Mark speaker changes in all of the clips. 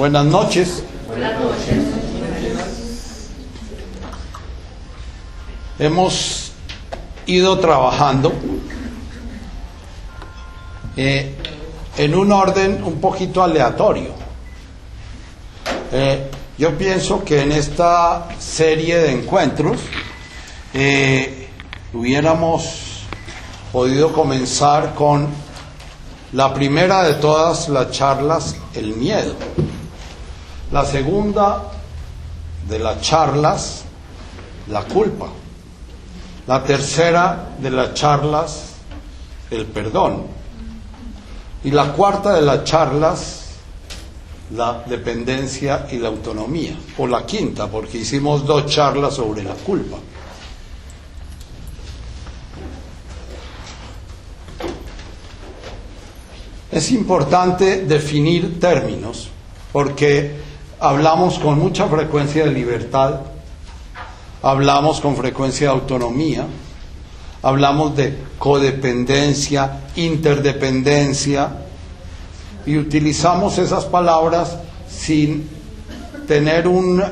Speaker 1: Buenas noches.
Speaker 2: Buenas noches.
Speaker 1: Hemos ido trabajando en un orden un poquito aleatorio. Yo pienso que en esta serie de encuentros hubiéramos podido comenzar con la primera de todas las charlas, el miedo. La segunda de las charlas, la culpa. La tercera de las charlas, el perdón. Y la cuarta de las charlas, la dependencia y la autonomía. O la quinta, porque hicimos 2 charlas sobre la culpa. Es importante definir términos, porque hablamos con mucha frecuencia de libertad, hablamos con frecuencia de autonomía, hablamos de codependencia, interdependencia, y utilizamos esas palabras sin tener un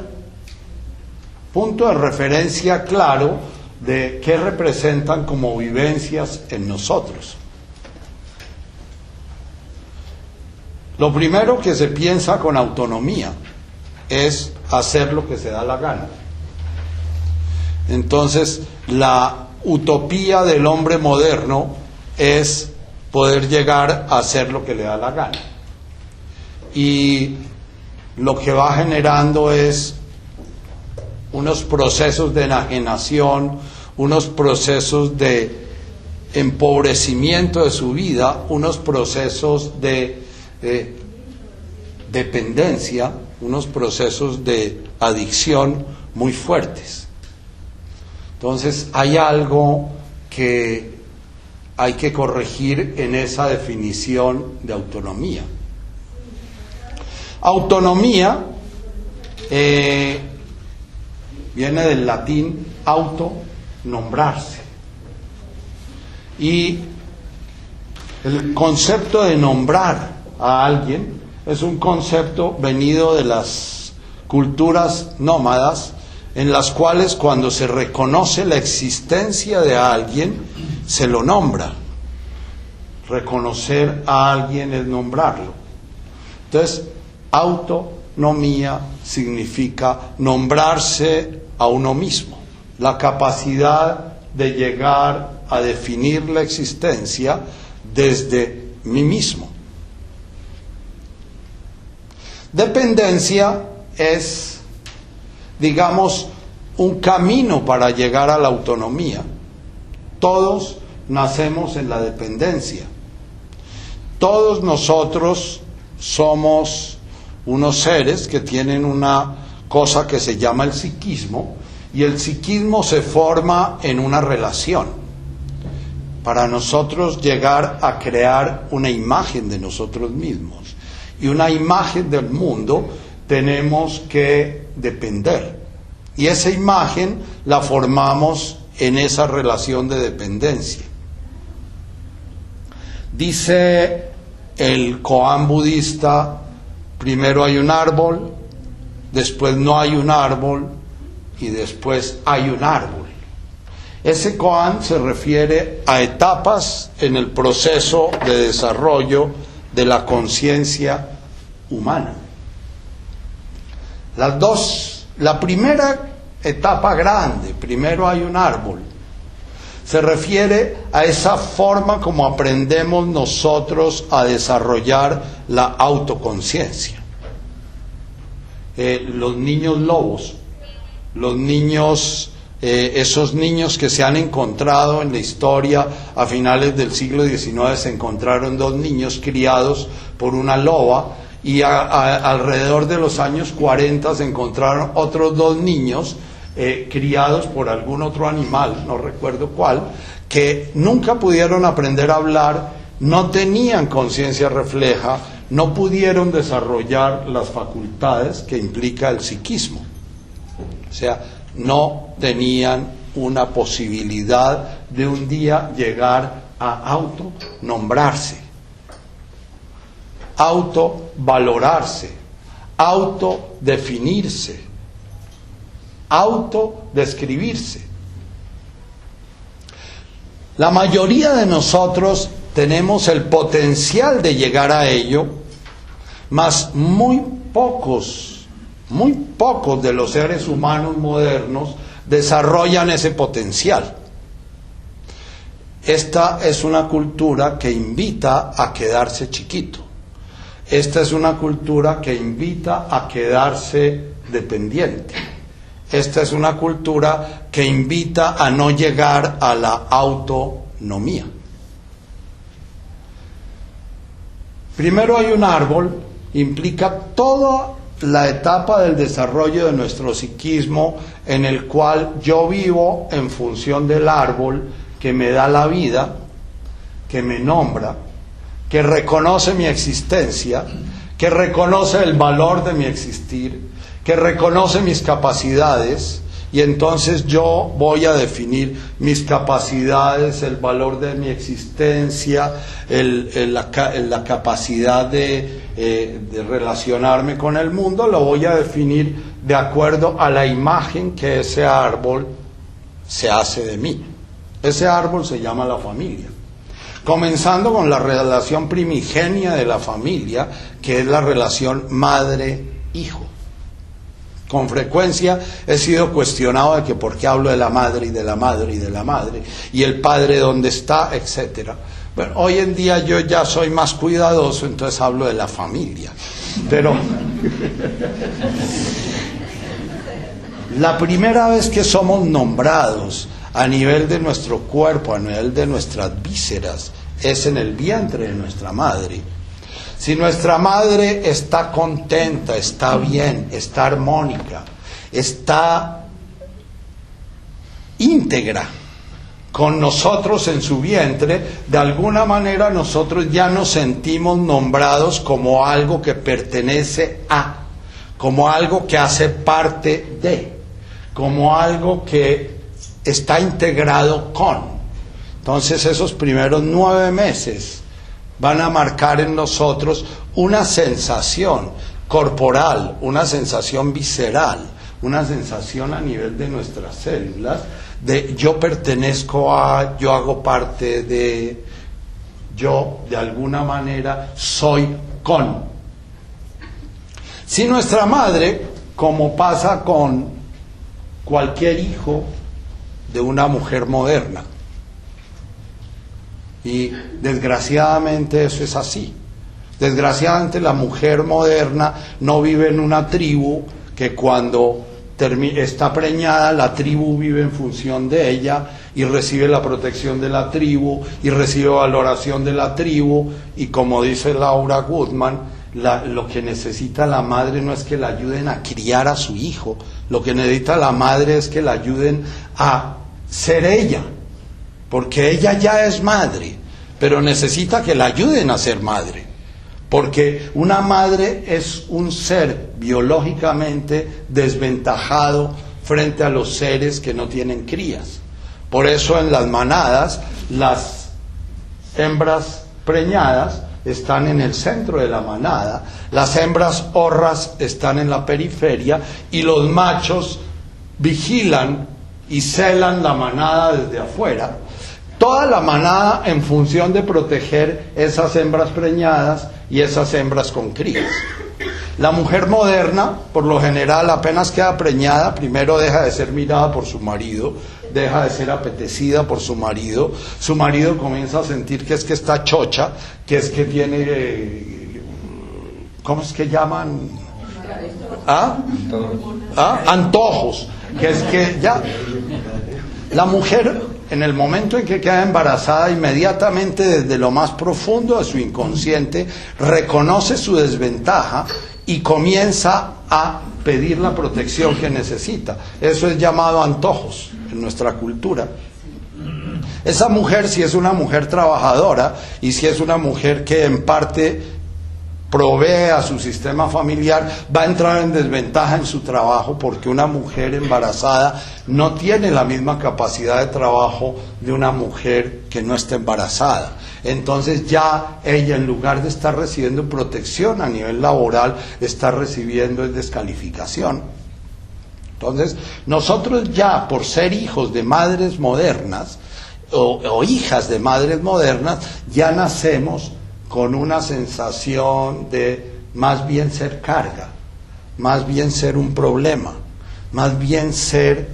Speaker 1: punto de referencia claro de qué representan como vivencias en nosotros. Lo primero que se piensa con autonomía es hacer lo que se da la gana. Entonces, la utopía del hombre moderno es poder llegar a hacer lo que le da la gana. Y lo que va generando es unos procesos de enajenación, unos procesos de empobrecimiento de su vida, unos procesos de dependencia, unos procesos de adicción muy fuertes. Entonces hay algo que hay que corregir en esa definición de autonomía. Autonomía viene del latín auto, nombrarse. Y el concepto de nombrar a alguien es un concepto venido de las culturas nómadas, en las cuales cuando se reconoce la existencia de alguien se lo nombra. Reconocer a alguien es nombrarlo. Entonces, autonomía significa nombrarse a uno mismo, la capacidad de llegar a definir la existencia desde mí mismo. Dependencia es, digamos, un camino para llegar a la autonomía. Todos nacemos en la dependencia. Todos nosotros somos unos seres que tienen una cosa que se llama el psiquismo, y el psiquismo se forma en una relación. Para nosotros llegar a crear una imagen de nosotros mismos y una imagen del mundo, tenemos que depender. Y esa imagen la formamos en esa relación de dependencia. Dice el koan budista, primero hay un árbol, después no hay un árbol y después hay un árbol. Ese koan se refiere a etapas en el proceso de desarrollo de la conciencia humana. Las dos, la primera etapa grande, primero hay un árbol, se refiere a esa forma como aprendemos nosotros a desarrollar la autoconciencia. Los niños lobos, los niños, esos niños que se han encontrado en la historia a finales del siglo XIX, se encontraron 2 niños criados por una loba, y alrededor de los años 40 se encontraron otros 2 niños criados por algún otro animal, no recuerdo cuál, que nunca pudieron aprender a hablar, no tenían conciencia refleja, no pudieron desarrollar las facultades que implica el psiquismo. O sea, no tenían una posibilidad de un día llegar a autonombrarse, autovalorarse, autodefinirse, autodescribirse. La mayoría de nosotros tenemos el potencial de llegar a ello, mas muy pocos de los seres humanos modernos desarrollan ese potencial. Esta es una cultura que invita a quedarse chiquito. Esta es una cultura que invita a quedarse dependiente. Esta es una cultura que invita a no llegar a la autonomía. Primero hay un árbol, implica toda la etapa del desarrollo de nuestro psiquismo, en el cual yo vivo en función del árbol que me da la vida, que me nombra, que reconoce mi existencia, que reconoce el valor de mi existir, que reconoce mis capacidades, y entonces yo voy a definir mis capacidades, el valor de mi existencia, la capacidad de relacionarme con el mundo, lo voy a definir de acuerdo a la imagen que ese árbol se hace de mí. Ese árbol se llama la familia. Comenzando con la relación primigenia de la familia, que es la relación madre-hijo. Con frecuencia he sido cuestionado de que por qué hablo de la madre y de la madre y de la madre, y el padre dónde está, etcétera. Bueno, hoy en día yo ya soy más cuidadoso, entonces hablo de la familia. Pero la primera vez que somos nombrados a nivel de nuestro cuerpo, a nivel de nuestras vísceras, es en el vientre de nuestra madre. Si nuestra madre está contenta, está bien, está armónica, está íntegra con nosotros en su vientre, de alguna manera nosotros ya nos sentimos nombrados como algo que pertenece a, como algo que hace parte de, como algo que está integrado con. Entonces esos primeros 9 meses van a marcar en nosotros una sensación corporal, una sensación visceral, una sensación a nivel de nuestras células, de yo pertenezco a, yo hago parte de, yo de alguna manera soy con. Si nuestra madre, como pasa con cualquier hijo de una mujer moderna, y desgraciadamente eso es así. Desgraciadamente la mujer moderna no vive en una tribu que cuando está preñada, la tribu vive en función de ella y recibe la protección de la tribu y recibe valoración de la tribu, y como dice Laura Goodman, lo que necesita la madre no es que la ayuden a criar a su hijo, lo que necesita la madre es que la ayuden a ser ella, porque ella ya es madre, pero necesita que la ayuden a ser madre, porque una madre es un ser biológicamente desventajado frente a los seres que no tienen crías. Por eso en las manadas las hembras preñadas están en el centro de la manada, las hembras horras están en la periferia y los machos vigilan y celan la manada desde afuera. Toda la manada en función de proteger esas hembras preñadas y esas hembras con crías. La mujer moderna, por lo general, apenas queda preñada, primero deja de ser mirada por su marido, deja de ser apetecida por su marido comienza a sentir que es que está chocha, que es que tiene, ¿cómo es que llaman? Antojos, que es que ya, la mujer en el momento en que queda embarazada, inmediatamente desde lo más profundo de su inconsciente reconoce su desventaja y comienza a pedir la protección que necesita. Eso es llamado antojos en nuestra cultura. Esa mujer, si es una mujer trabajadora y si es una mujer que en parte provee a su sistema familiar, va a entrar en desventaja en su trabajo, porque una mujer embarazada no tiene la misma capacidad de trabajo de una mujer que no está embarazada. entonces ya ella, en lugar de estar recibiendo protección a nivel laboral, está recibiendo descalificación. Entonces, nosotros ya, por ser hijos de madres modernas, o hijas de madres modernas, ya nacemos con una sensación de más bien ser carga, más bien ser un problema, más bien ser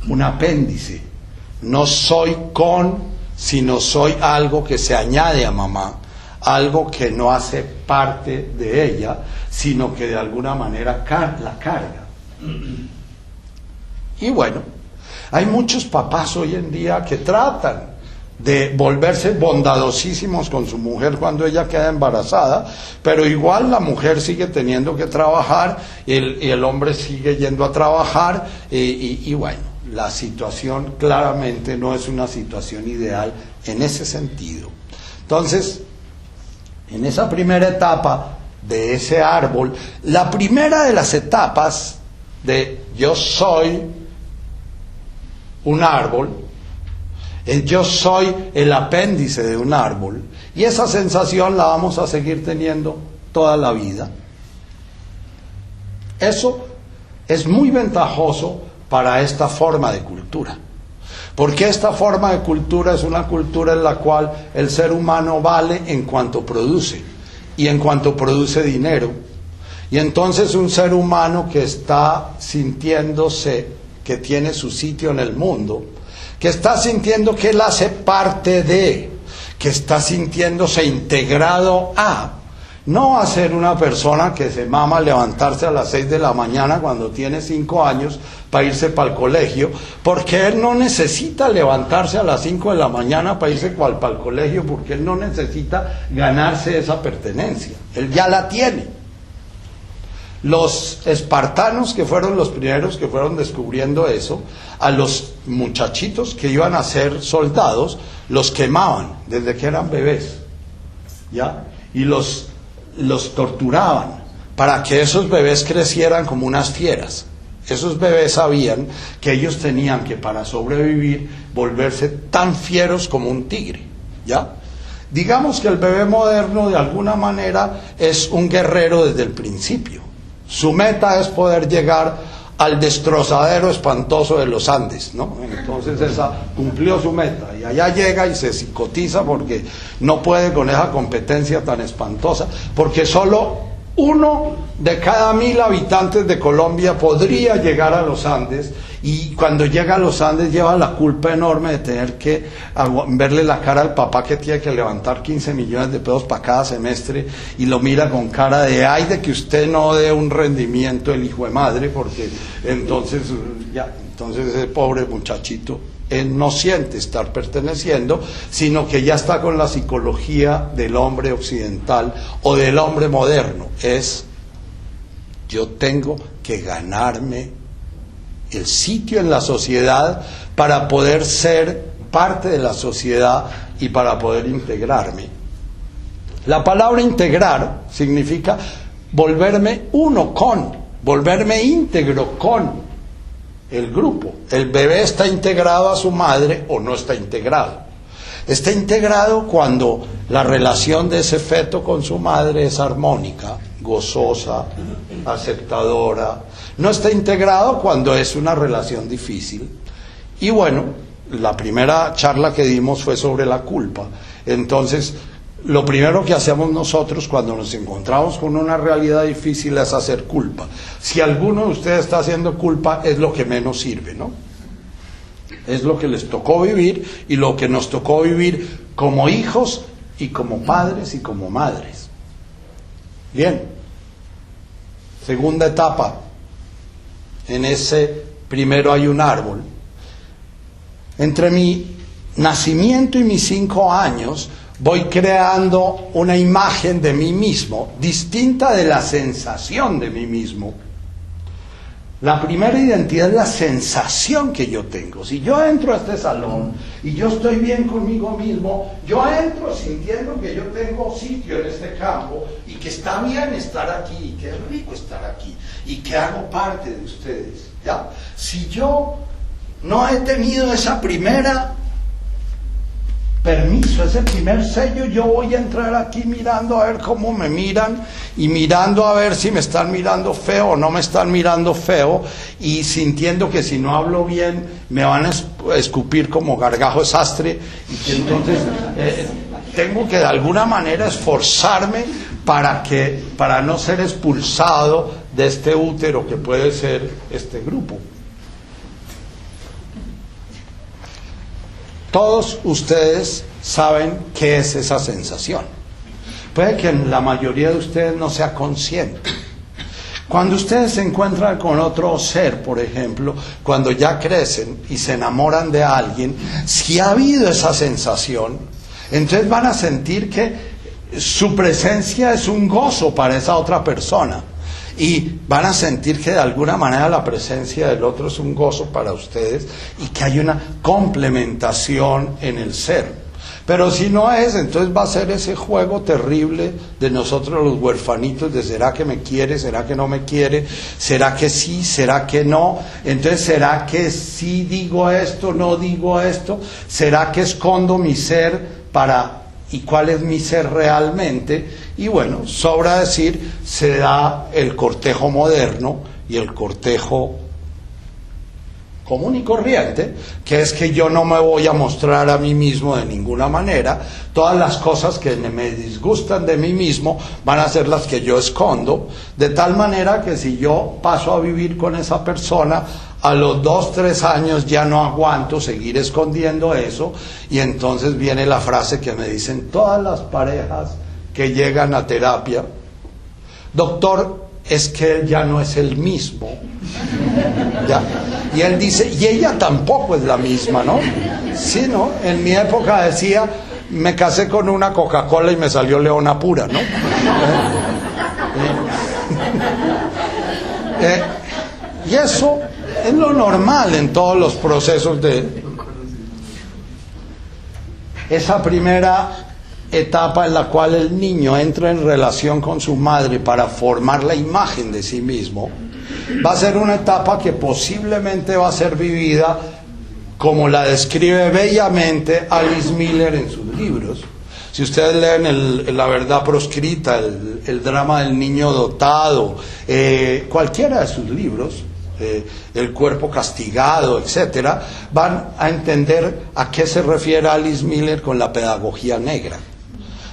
Speaker 1: un apéndice. No soy sino soy algo que se añade a mamá, algo que no hace parte de ella, sino que de alguna manera la carga. Y bueno, hay muchos papás hoy en día que tratan de volverse bondadosísimos con su mujer cuando ella queda embarazada, pero igual la mujer sigue teniendo que trabajar y el hombre sigue yendo a trabajar y bueno, la situación claramente no es una situación ideal en ese sentido. Entonces, en esa primera etapa de ese árbol, la primera de las etapas de yo soy un árbol, yo soy el apéndice de un árbol, y esa sensación la vamos a seguir teniendo toda la vida. Eso es muy ventajoso para esta forma de cultura, porque esta forma de cultura es una cultura en la cual el ser humano vale en cuanto produce, y en cuanto produce dinero, y entonces un ser humano que está sintiéndose que tiene su sitio en el mundo, que está sintiendo que él hace parte de, que está sintiéndose integrado a, no a ser una persona que se mama levantarse a las 6 de la mañana cuando tiene 5 años para irse para el colegio, porque él no necesita levantarse a las 5 de la mañana para irse para el colegio, porque él no necesita ganarse esa pertenencia, él ya la tiene. Los espartanos, que fueron los primeros que fueron descubriendo eso, a los muchachitos que iban a ser soldados, los quemaban desde que eran bebés, ¿ya? Y los torturaban para que esos bebés crecieran como unas fieras. Esos bebés sabían que ellos tenían que, para sobrevivir, volverse tan fieros como un tigre, ¿ya? Digamos que el bebé moderno, de alguna manera, es un guerrero desde el principio. Su meta es poder llegar al destrozadero espantoso de los Andes, ¿no? Entonces esa cumplió su meta, y allá llega y se psicotiza porque no puede con esa competencia tan espantosa, porque solo 1 de cada 1000 habitantes de Colombia podría llegar a los Andes, y cuando llega a los Andes lleva la culpa enorme de tener que verle la cara al papá que tiene que levantar 15 millones de pesos para cada semestre, y lo mira con cara de ay de que usted no dé un rendimiento el hijo de madre, porque entonces ese pobre muchachito, él no siente estar perteneciendo, sino que ya está con la psicología del hombre occidental o del hombre moderno. Es, yo tengo que ganarme el sitio en la sociedad para poder ser parte de la sociedad y para poder integrarme. La palabra integrar significa volverme uno con, volverme íntegro con el grupo. El bebé está integrado a su madre o no está integrado. Está integrado cuando la relación de ese feto con su madre es armónica, gozosa, aceptadora. No está integrado cuando es una relación difícil. Y bueno, la primera charla que dimos fue sobre la culpa. Entonces, lo primero que hacemos nosotros cuando nos encontramos con una realidad difícil es hacer culpa. Si alguno de ustedes está haciendo culpa, es lo que menos sirve, ¿no? Es lo que les tocó vivir, y lo que nos tocó vivir como hijos y como padres y como madres. Bien. Segunda etapa. En ese primero hay un árbol. Entre mi nacimiento y mis 5 años voy creando una imagen de mí mismo distinta de la sensación de mí mismo. La primera identidad es la sensación que yo tengo. Si yo entro a este salón y yo estoy bien conmigo mismo, yo entro sintiendo que yo tengo sitio en este campo y que está bien estar aquí, y que es rico estar aquí, y que hago parte de ustedes, ¿ya? Si yo no he tenido esa primera permiso, ese primer sello, yo voy a entrar aquí mirando a ver cómo me miran y mirando a ver si me están mirando feo o no me están mirando feo y sintiendo que si no hablo bien me van a escupir como gargajo de sastre y que entonces tengo que de alguna manera esforzarme para no ser expulsado de este útero que puede ser este grupo. Todos ustedes saben qué es esa sensación. Puede que la mayoría de ustedes no sea consciente. Cuando ustedes se encuentran con otro ser, por ejemplo, cuando ya crecen y se enamoran de alguien, si ha habido esa sensación, entonces van a sentir que su presencia es un gozo para esa otra persona. Y van a sentir que de alguna manera la presencia del otro es un gozo para ustedes y que hay una complementación en el ser. Pero si no es, entonces va a ser ese juego terrible de nosotros los huerfanitos de ¿será que me quiere? ¿Será que no me quiere? ¿Será que sí? ¿Será que no? Entonces ¿será que sí digo esto? ¿No digo esto? ¿Será que escondo mi ser y cuál es mi ser realmente? Y bueno, sobra decir, se da el cortejo moderno y el cortejo común y corriente, que es que yo no me voy a mostrar a mí mismo de ninguna manera. Todas las cosas que me disgustan de mí mismo van a ser las que yo escondo, de tal manera que si yo paso a vivir con esa persona, a los 2-3 años ya no aguanto seguir escondiendo eso, y entonces viene la frase que me dicen todas las parejas que llegan a terapia: doctor, es que él ya no es el mismo. ¿Ya? Y él dice, y ella tampoco es la misma, ¿no? Sí, ¿no? En mi época decía, me casé con una Coca-Cola y me salió leona pura, ¿no? Y eso es lo normal en todos los procesos de esa primera etapa en la cual el niño entra en relación con su madre para formar la imagen de sí mismo. Va a ser una etapa que posiblemente va a ser vivida como la describe bellamente Alice Miller en sus libros. Si ustedes leen La verdad proscrita, el drama del niño dotado, cualquiera de sus libros, El cuerpo castigado, etcétera, van a entender a qué se refiere Alice Miller con la pedagogía negra.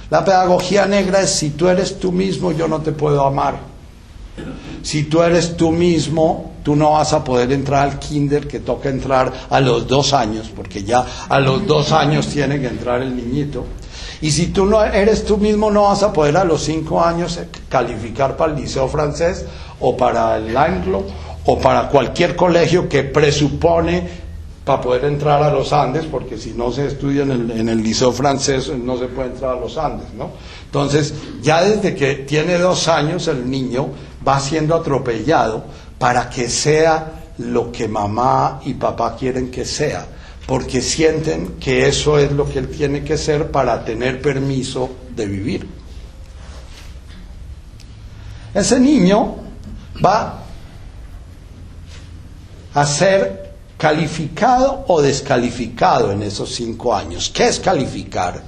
Speaker 1: La pedagogía negra es: si tú eres tú mismo, yo no te puedo amar. Si tú eres tú mismo, tú no vas a poder entrar al kinder, que toca entrar a los 2 años, porque ya a los 2 años tiene que entrar el niñito. Y si tú no eres tú mismo, no vas a poder a los 5 años calificar para el liceo francés o para el Anglo o para cualquier colegio que presupone para poder entrar a los Andes, porque si no se estudia en el liceo francés no se puede entrar a los Andes, ¿no? Entonces, ya desde que tiene 2 años el niño va siendo atropellado para que sea lo que mamá y papá quieren que sea, porque sienten que eso es lo que él tiene que ser para tener permiso de vivir. Ese niño va a ser calificado o descalificado en esos 5 años. ¿Qué es calificar?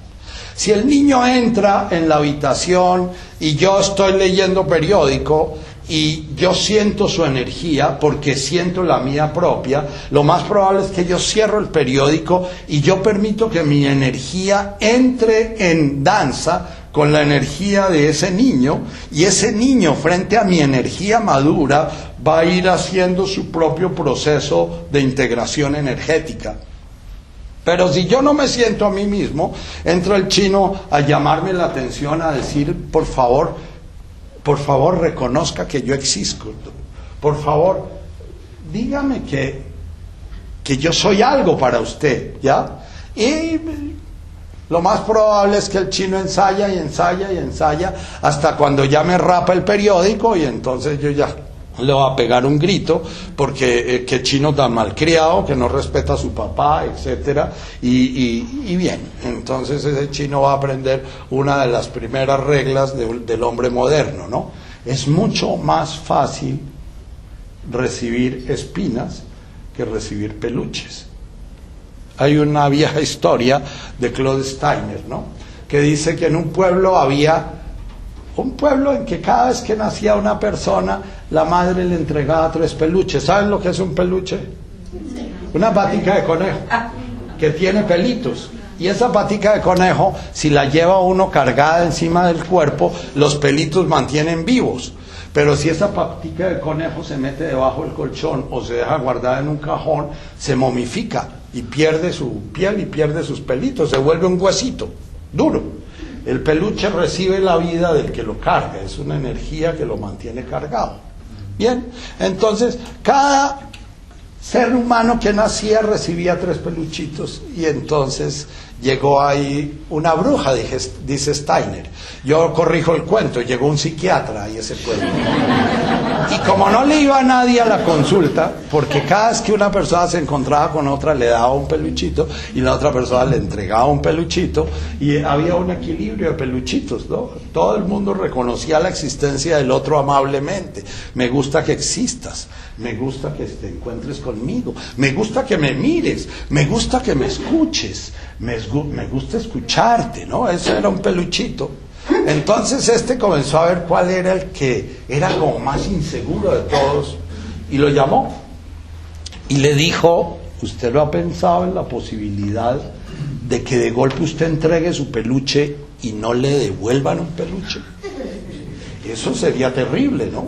Speaker 1: Si el niño entra en la habitación y yo estoy leyendo periódico y yo siento su energía porque siento la mía propia, lo más probable es que yo cierro el periódico y yo permito que mi energía entre en danza con la energía de ese niño, y ese niño, frente a mi energía madura, va a ir haciendo su propio proceso de integración energética. Pero si yo no me siento a mí mismo, entra el chino a llamarme la atención, a decir, por favor, reconozca que yo existo. Por favor, dígame que yo soy algo para usted, ¿ya? Y lo más probable es que el chino ensaya y ensaya y ensaya hasta cuando ya me rapa el periódico, y entonces yo ya le voy a pegar un grito porque qué chino tan malcriado, que no respeta a su papá, etcétera, y bien, entonces ese chino va a aprender una de las primeras reglas del hombre moderno, ¿no? Es mucho más fácil recibir espinas que recibir peluches. Hay una vieja historia de Claude Steiner, ¿no?, que dice que en un pueblo había un pueblo en que cada vez que nacía una persona, la madre le entregaba 3 peluches. ¿Saben lo que es un peluche? Una patica de conejo que tiene pelitos. Y esa patica de conejo, si la lleva uno cargada encima del cuerpo, los pelitos mantienen vivos. Pero si esa patica de conejo se mete debajo del colchón o se deja guardada en un cajón, se momifica y pierde su piel y pierde sus pelitos, se vuelve un huesito duro. El peluche recibe la vida del que lo carga, es una energía que lo mantiene cargado. Bien, entonces cada ser humano que nacía recibía 3 peluchitos, y entonces llegó ahí una bruja, dice Steiner. Yo corrijo el cuento, llegó un psiquiatra y ese pueblo. Y como no le iba a nadie a la consulta, porque cada vez que una persona se encontraba con otra le daba un peluchito y la otra persona le entregaba un peluchito, y había un equilibrio de peluchitos, ¿no? Todo el mundo reconocía la existencia del otro amablemente. Me gusta que existas, me gusta que te encuentres conmigo, me gusta que me mires, me gusta que me escuches, me gusta escucharte, ¿no? Ese era un peluchito. Entonces comenzó a ver cuál era el que era como más inseguro de todos, y lo llamó y le dijo: ¿usted lo ha pensado en la posibilidad de que de golpe usted entregue su peluche y no le devuelvan un peluche? Eso sería terrible, ¿no?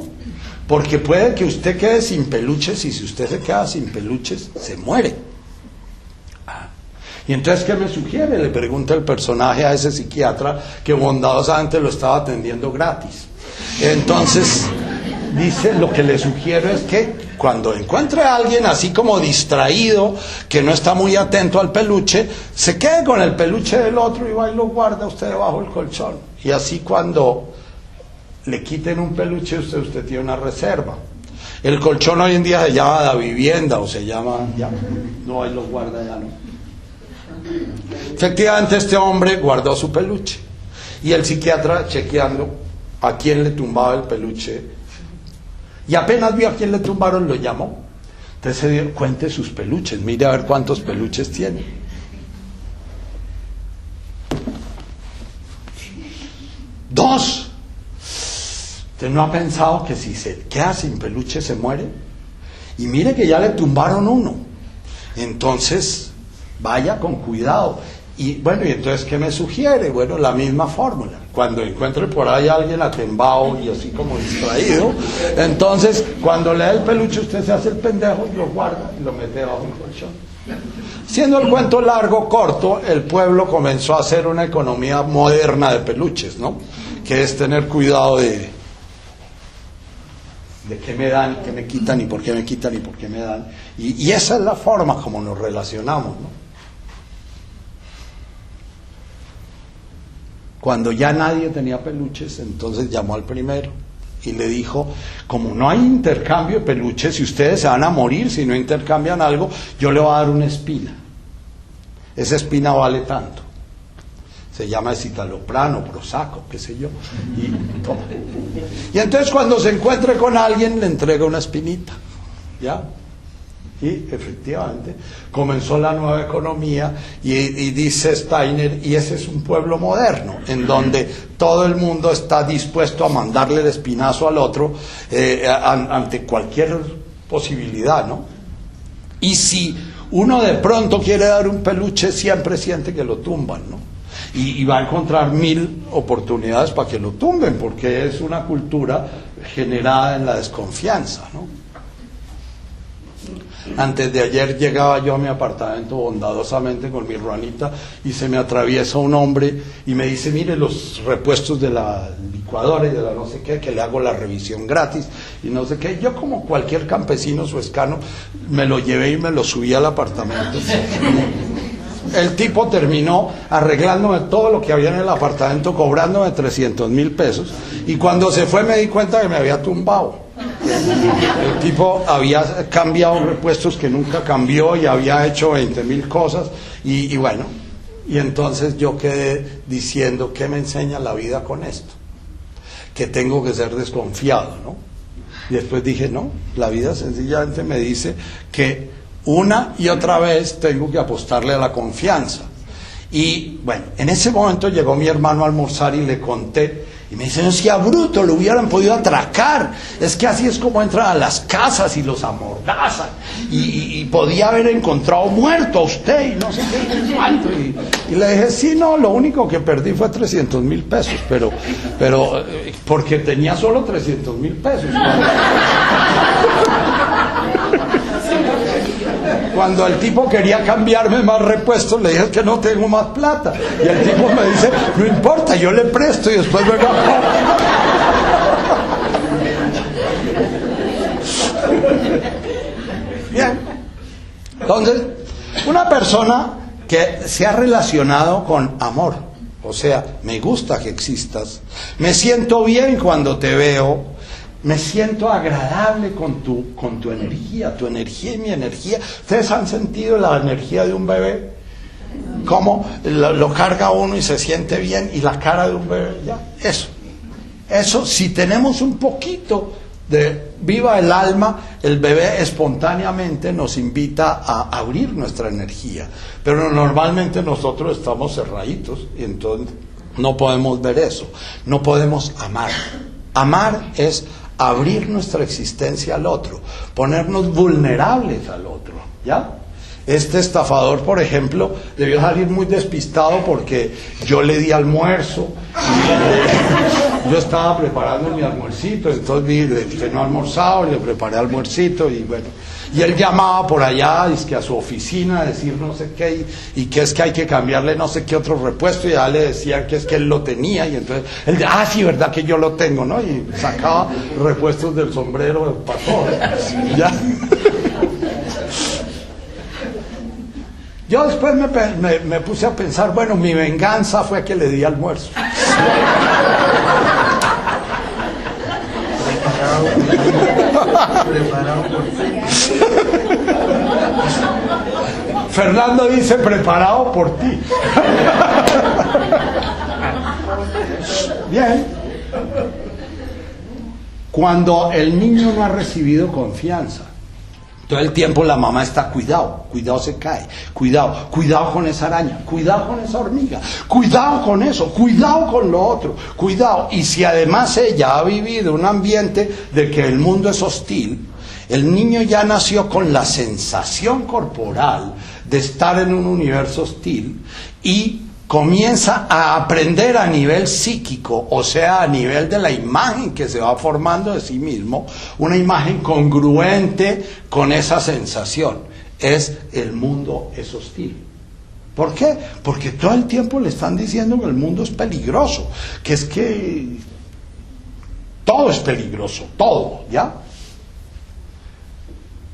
Speaker 1: Porque puede que usted quede sin peluches, y si usted se queda sin peluches, se muere. Y entonces, ¿qué me sugiere?, le pregunta el personaje a ese psiquiatra, que bondadosamente lo estaba atendiendo gratis. Entonces dice: lo que le sugiero es que cuando encuentre a alguien así como distraído, que no está muy atento al peluche, se quede con el peluche del otro y va y lo guarda usted debajo del colchón. Y así cuando le quiten un peluche, usted tiene una reserva. El colchón hoy en día se llama la vivienda, o se llama, ya no, ahí lo guarda, ya no. Efectivamente, este hombre guardó su peluche, y el psiquiatra, chequeando a quién le tumbaba el peluche, y apenas vio a quién le tumbaron, lo llamó. Entonces se dio: cuente sus peluches, mire a ver cuántos peluches tiene. 2. ¿Usted no ha pensado que si se queda sin peluche se muere? Y mire que ya le tumbaron uno. Entonces vaya con cuidado. Y bueno, ¿y entonces qué me sugiere? Bueno, la misma fórmula. Cuando encuentre por ahí a alguien atembao y así como distraído, entonces cuando le da el peluche, usted se hace el pendejo y lo guarda y lo mete debajo del colchón. Siendo el cuento largo, corto, el pueblo comenzó a hacer una economía moderna de peluches, ¿no? Que es tener cuidado de qué me dan, qué me quitan, y por qué me quitan, y por qué me dan. Y esa es la forma como nos relacionamos, ¿no? Cuando ya nadie tenía peluches, entonces llamó al primero y le dijo: como no hay intercambio de peluches, si ustedes se van a morir si no intercambian algo, yo le voy a dar una espina. Esa espina vale tanto. Se llama escitalopram, Prozac, qué sé yo. Y entonces cuando se encuentre con alguien, le entrega una espinita. ¿Ya? Y efectivamente comenzó la nueva economía, y dice Steiner, y ese es un pueblo moderno, en donde todo el mundo está dispuesto a mandarle el espinazo al otro ante cualquier posibilidad, ¿no? Y si uno de pronto quiere dar un peluche, siempre siente que lo tumban, ¿no? Y va a encontrar 1000 oportunidades para que lo tumben, porque es una cultura generada en la desconfianza, ¿no? Antes de ayer llegaba yo a mi apartamento bondadosamente con mi ruanita, y se me atraviesa un hombre y me dice: mire, los repuestos de la licuadora y de la no sé qué, que le hago la revisión gratis y no sé qué. Yo, como cualquier campesino suezcano, me lo llevé y me lo subí al apartamento. El tipo terminó arreglándome todo lo que había en el apartamento, cobrándome 300,000 pesos, y cuando se fue me di cuenta que me había tumbado. El tipo había cambiado repuestos que nunca cambió, y había hecho 20,000 cosas, y bueno, y entonces yo quedé diciendo: ¿qué me enseña la vida con esto? Que tengo que ser desconfiado, ¿no? Y después dije: no, la vida sencillamente me dice que Una y otra vez tengo que apostarle a la confianza. Y bueno, en ese momento llegó mi hermano a almorzar y le conté. Y me dice, no sea bruto, lo hubieran podido atracar. Es que así es como entran a las casas y los amordazan. Y podía haber encontrado muerto a usted y no sé qué cuánto. Y le dije, sí, no, lo único que perdí fue 300,000 pesos. Pero porque tenía solo 300,000 pesos. Cuando el tipo quería cambiarme más repuestos, le dije que no tengo más plata. Y el tipo me dice, no importa, yo le presto y después me lo... Bien. Entonces, una persona que se ha relacionado con amor, o sea, me gusta que existas, me siento bien cuando te veo, me siento agradable con tu energía y mi energía. ¿Ustedes han sentido la energía de un bebé? Cómo lo carga uno y se siente bien, y la cara de un bebé, ya, eso, si tenemos un poquito de viva el alma, el bebé espontáneamente nos invita a abrir nuestra energía, pero normalmente nosotros estamos cerraditos y entonces no podemos ver eso, no podemos amar. Amar es abrir nuestra existencia al otro, ponernos vulnerables al otro, ¿ya? Este estafador, por ejemplo, debió salir muy despistado porque yo le di almuerzo y yo estaba preparando mi almuercito, entonces dije que no almorzaba, le preparé almuercito y bueno, y él llamaba por allá, dice que a su oficina, a decir no sé qué, y que es que hay que cambiarle no sé qué otro repuesto, y ya le decían que es que él lo tenía, y entonces él decía, sí, verdad que yo lo tengo, ¿no? Y sacaba repuestos del sombrero del pastor, ¿ya? Yo después me puse a pensar, bueno, mi venganza fue que le di almuerzo. Fernando dice, preparado por ti. Bien. Cuando el niño no ha recibido confianza, todo el tiempo la mamá está, cuidado se cae, cuidado con esa araña, cuidado con esa hormiga, cuidado con eso, cuidado con lo otro, cuidado. Y si además ella ha vivido un ambiente de que el mundo es hostil, el niño ya nació con la sensación corporal de estar en un universo hostil y comienza a aprender a nivel psíquico, o sea, a nivel de la imagen que se va formando de sí mismo, una imagen congruente con esa sensación. El mundo es hostil. ¿Por qué? Porque todo el tiempo le están diciendo que el mundo es peligroso, que es que todo es peligroso, todo, ¿ya?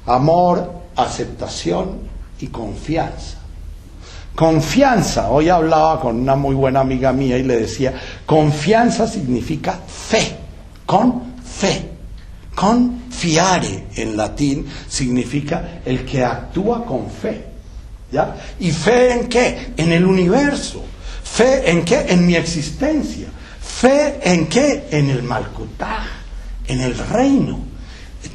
Speaker 1: Amor, aceptación y confianza. Confianza, hoy hablaba con una muy buena amiga mía y le decía, confianza significa fe, con fe. Confiare en latín significa el que actúa con fe, ¿ya? ¿Y fe en qué? En el universo. ¿Fe en qué? En mi existencia. ¿Fe en qué? En el Malkutaj, en el reino.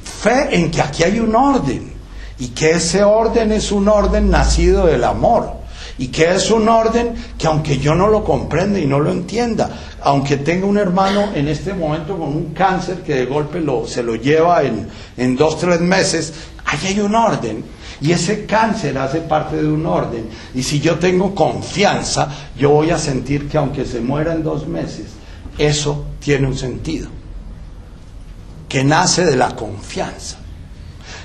Speaker 1: Fe en que aquí hay un orden y que ese orden es un orden nacido del amor. Y que es un orden que aunque yo no lo comprenda y no lo entienda, aunque tenga un hermano en este momento con un cáncer que de golpe se lo lleva en 2-3 meses, ahí hay un orden. Y ese cáncer hace parte de un orden. Y si yo tengo confianza, yo voy a sentir que aunque se muera en 2 meses, eso tiene un sentido. Que nace de la confianza.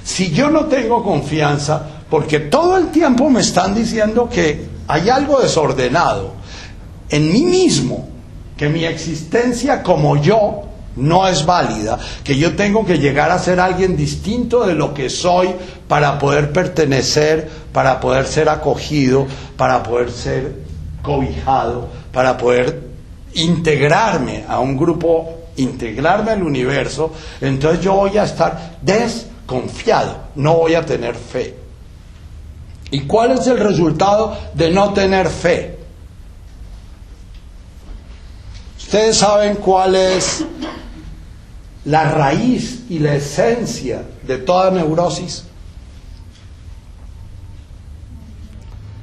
Speaker 1: Si yo no tengo confianza, porque todo el tiempo me están diciendo que hay algo desordenado en mí mismo, que mi existencia como yo no es válida, que yo tengo que llegar a ser alguien distinto de lo que soy para poder pertenecer, para poder ser acogido, para poder ser cobijado, para poder integrarme a un grupo, integrarme al universo, entonces yo voy a estar desconfiado, no voy a tener fe. ¿Y cuál es el resultado de no tener fe? Ustedes saben cuál es la raíz y la esencia de toda neurosis.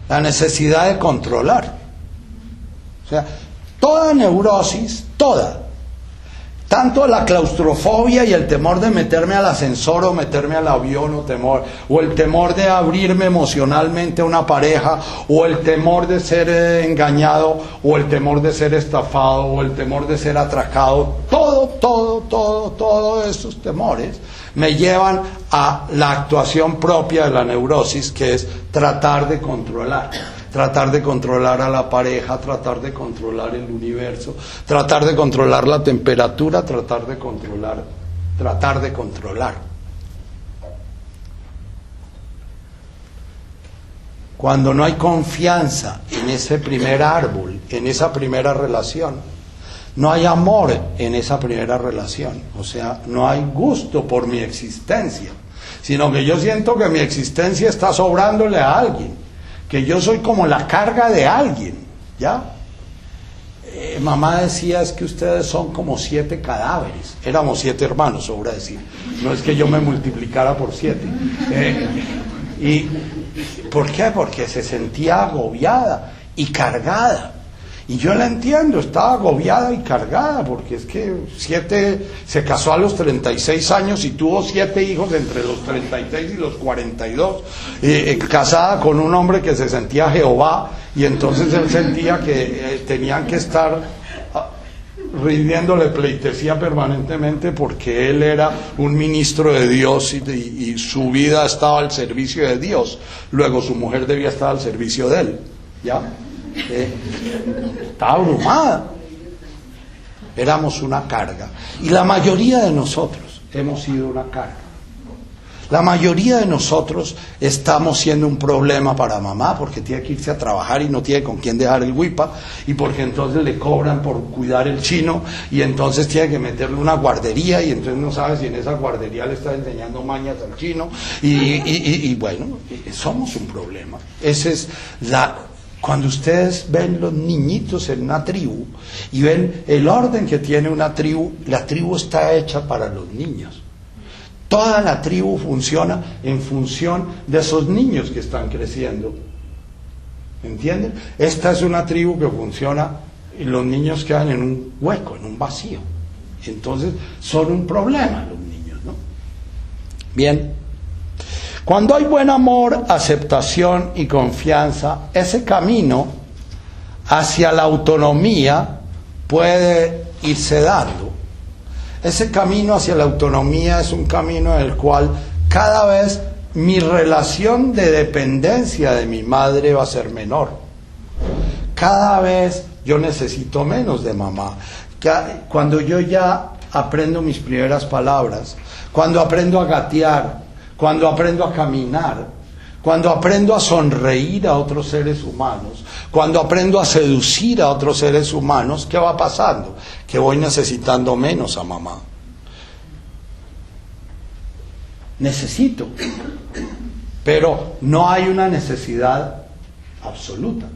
Speaker 1: la necesidad de controlar. O sea, toda neurosis, toda, tanto la claustrofobia y el temor de meterme al ascensor o meterme al avión o el temor de abrirme emocionalmente a una pareja, o el temor de ser engañado, o el temor de ser estafado, o el temor de ser atracado, todos esos temores me llevan a la actuación propia de la neurosis, que es tratar de controlar a la pareja, tratar de controlar el universo, tratar de controlar la temperatura, tratar de controlar. Cuando no hay confianza en ese primer árbol, en esa primera relación, no hay amor en esa primera relación, o sea, no hay gusto por mi existencia, sino que yo siento que mi existencia está sobrándole a alguien, que yo soy como la carga de alguien, ¿ya? Mamá decía, es que ustedes son como 7 cadáveres. Éramos 7 hermanos, sobra decir. No es que yo me multiplicara por 7. ¿Y por qué? Porque se sentía agobiada y cargada. Y yo la entiendo, estaba agobiada y cargada, porque es que se casó a los 36 años y tuvo 7 hijos entre los 36 y los 42, casada con un hombre que se sentía Jehová, y entonces él sentía que tenían que estar rindiéndole pleitesía permanentemente porque él era un ministro de Dios y su vida estaba al servicio de Dios. Luego su mujer debía estar al servicio de él, ¿ya? Estaba abrumada. Éramos una carga, y la mayoría de nosotros hemos sido una carga. La mayoría de nosotros estamos siendo un problema para mamá, porque tiene que irse a trabajar y no tiene con quién dejar el huipa, y porque entonces le cobran por cuidar el chino, y entonces tiene que meterle una guardería, y entonces no sabe si en esa guardería le está enseñando mañas al chino, y bueno, somos un problema. Esa es cuando ustedes ven los niñitos en una tribu y ven el orden que tiene una tribu, la tribu está hecha para los niños. Toda la tribu funciona en función de esos niños que están creciendo. ¿Entienden? Esta es una tribu que funciona y los niños quedan en un hueco, en un vacío. Entonces son un problema los niños, ¿no? Bien. Cuando hay buen amor, aceptación y confianza, ese camino hacia la autonomía puede irse dando. Ese camino hacia la autonomía es un camino en el cual cada vez mi relación de dependencia de mi madre va a ser menor. Cada vez yo necesito menos de mamá. Cuando yo ya aprendo mis primeras palabras, cuando aprendo a gatear, cuando aprendo a caminar, cuando aprendo a sonreír a otros seres humanos, cuando aprendo a seducir a otros seres humanos, ¿qué va pasando? Que voy necesitando menos a mamá. Necesito, pero no hay una necesidad absoluta.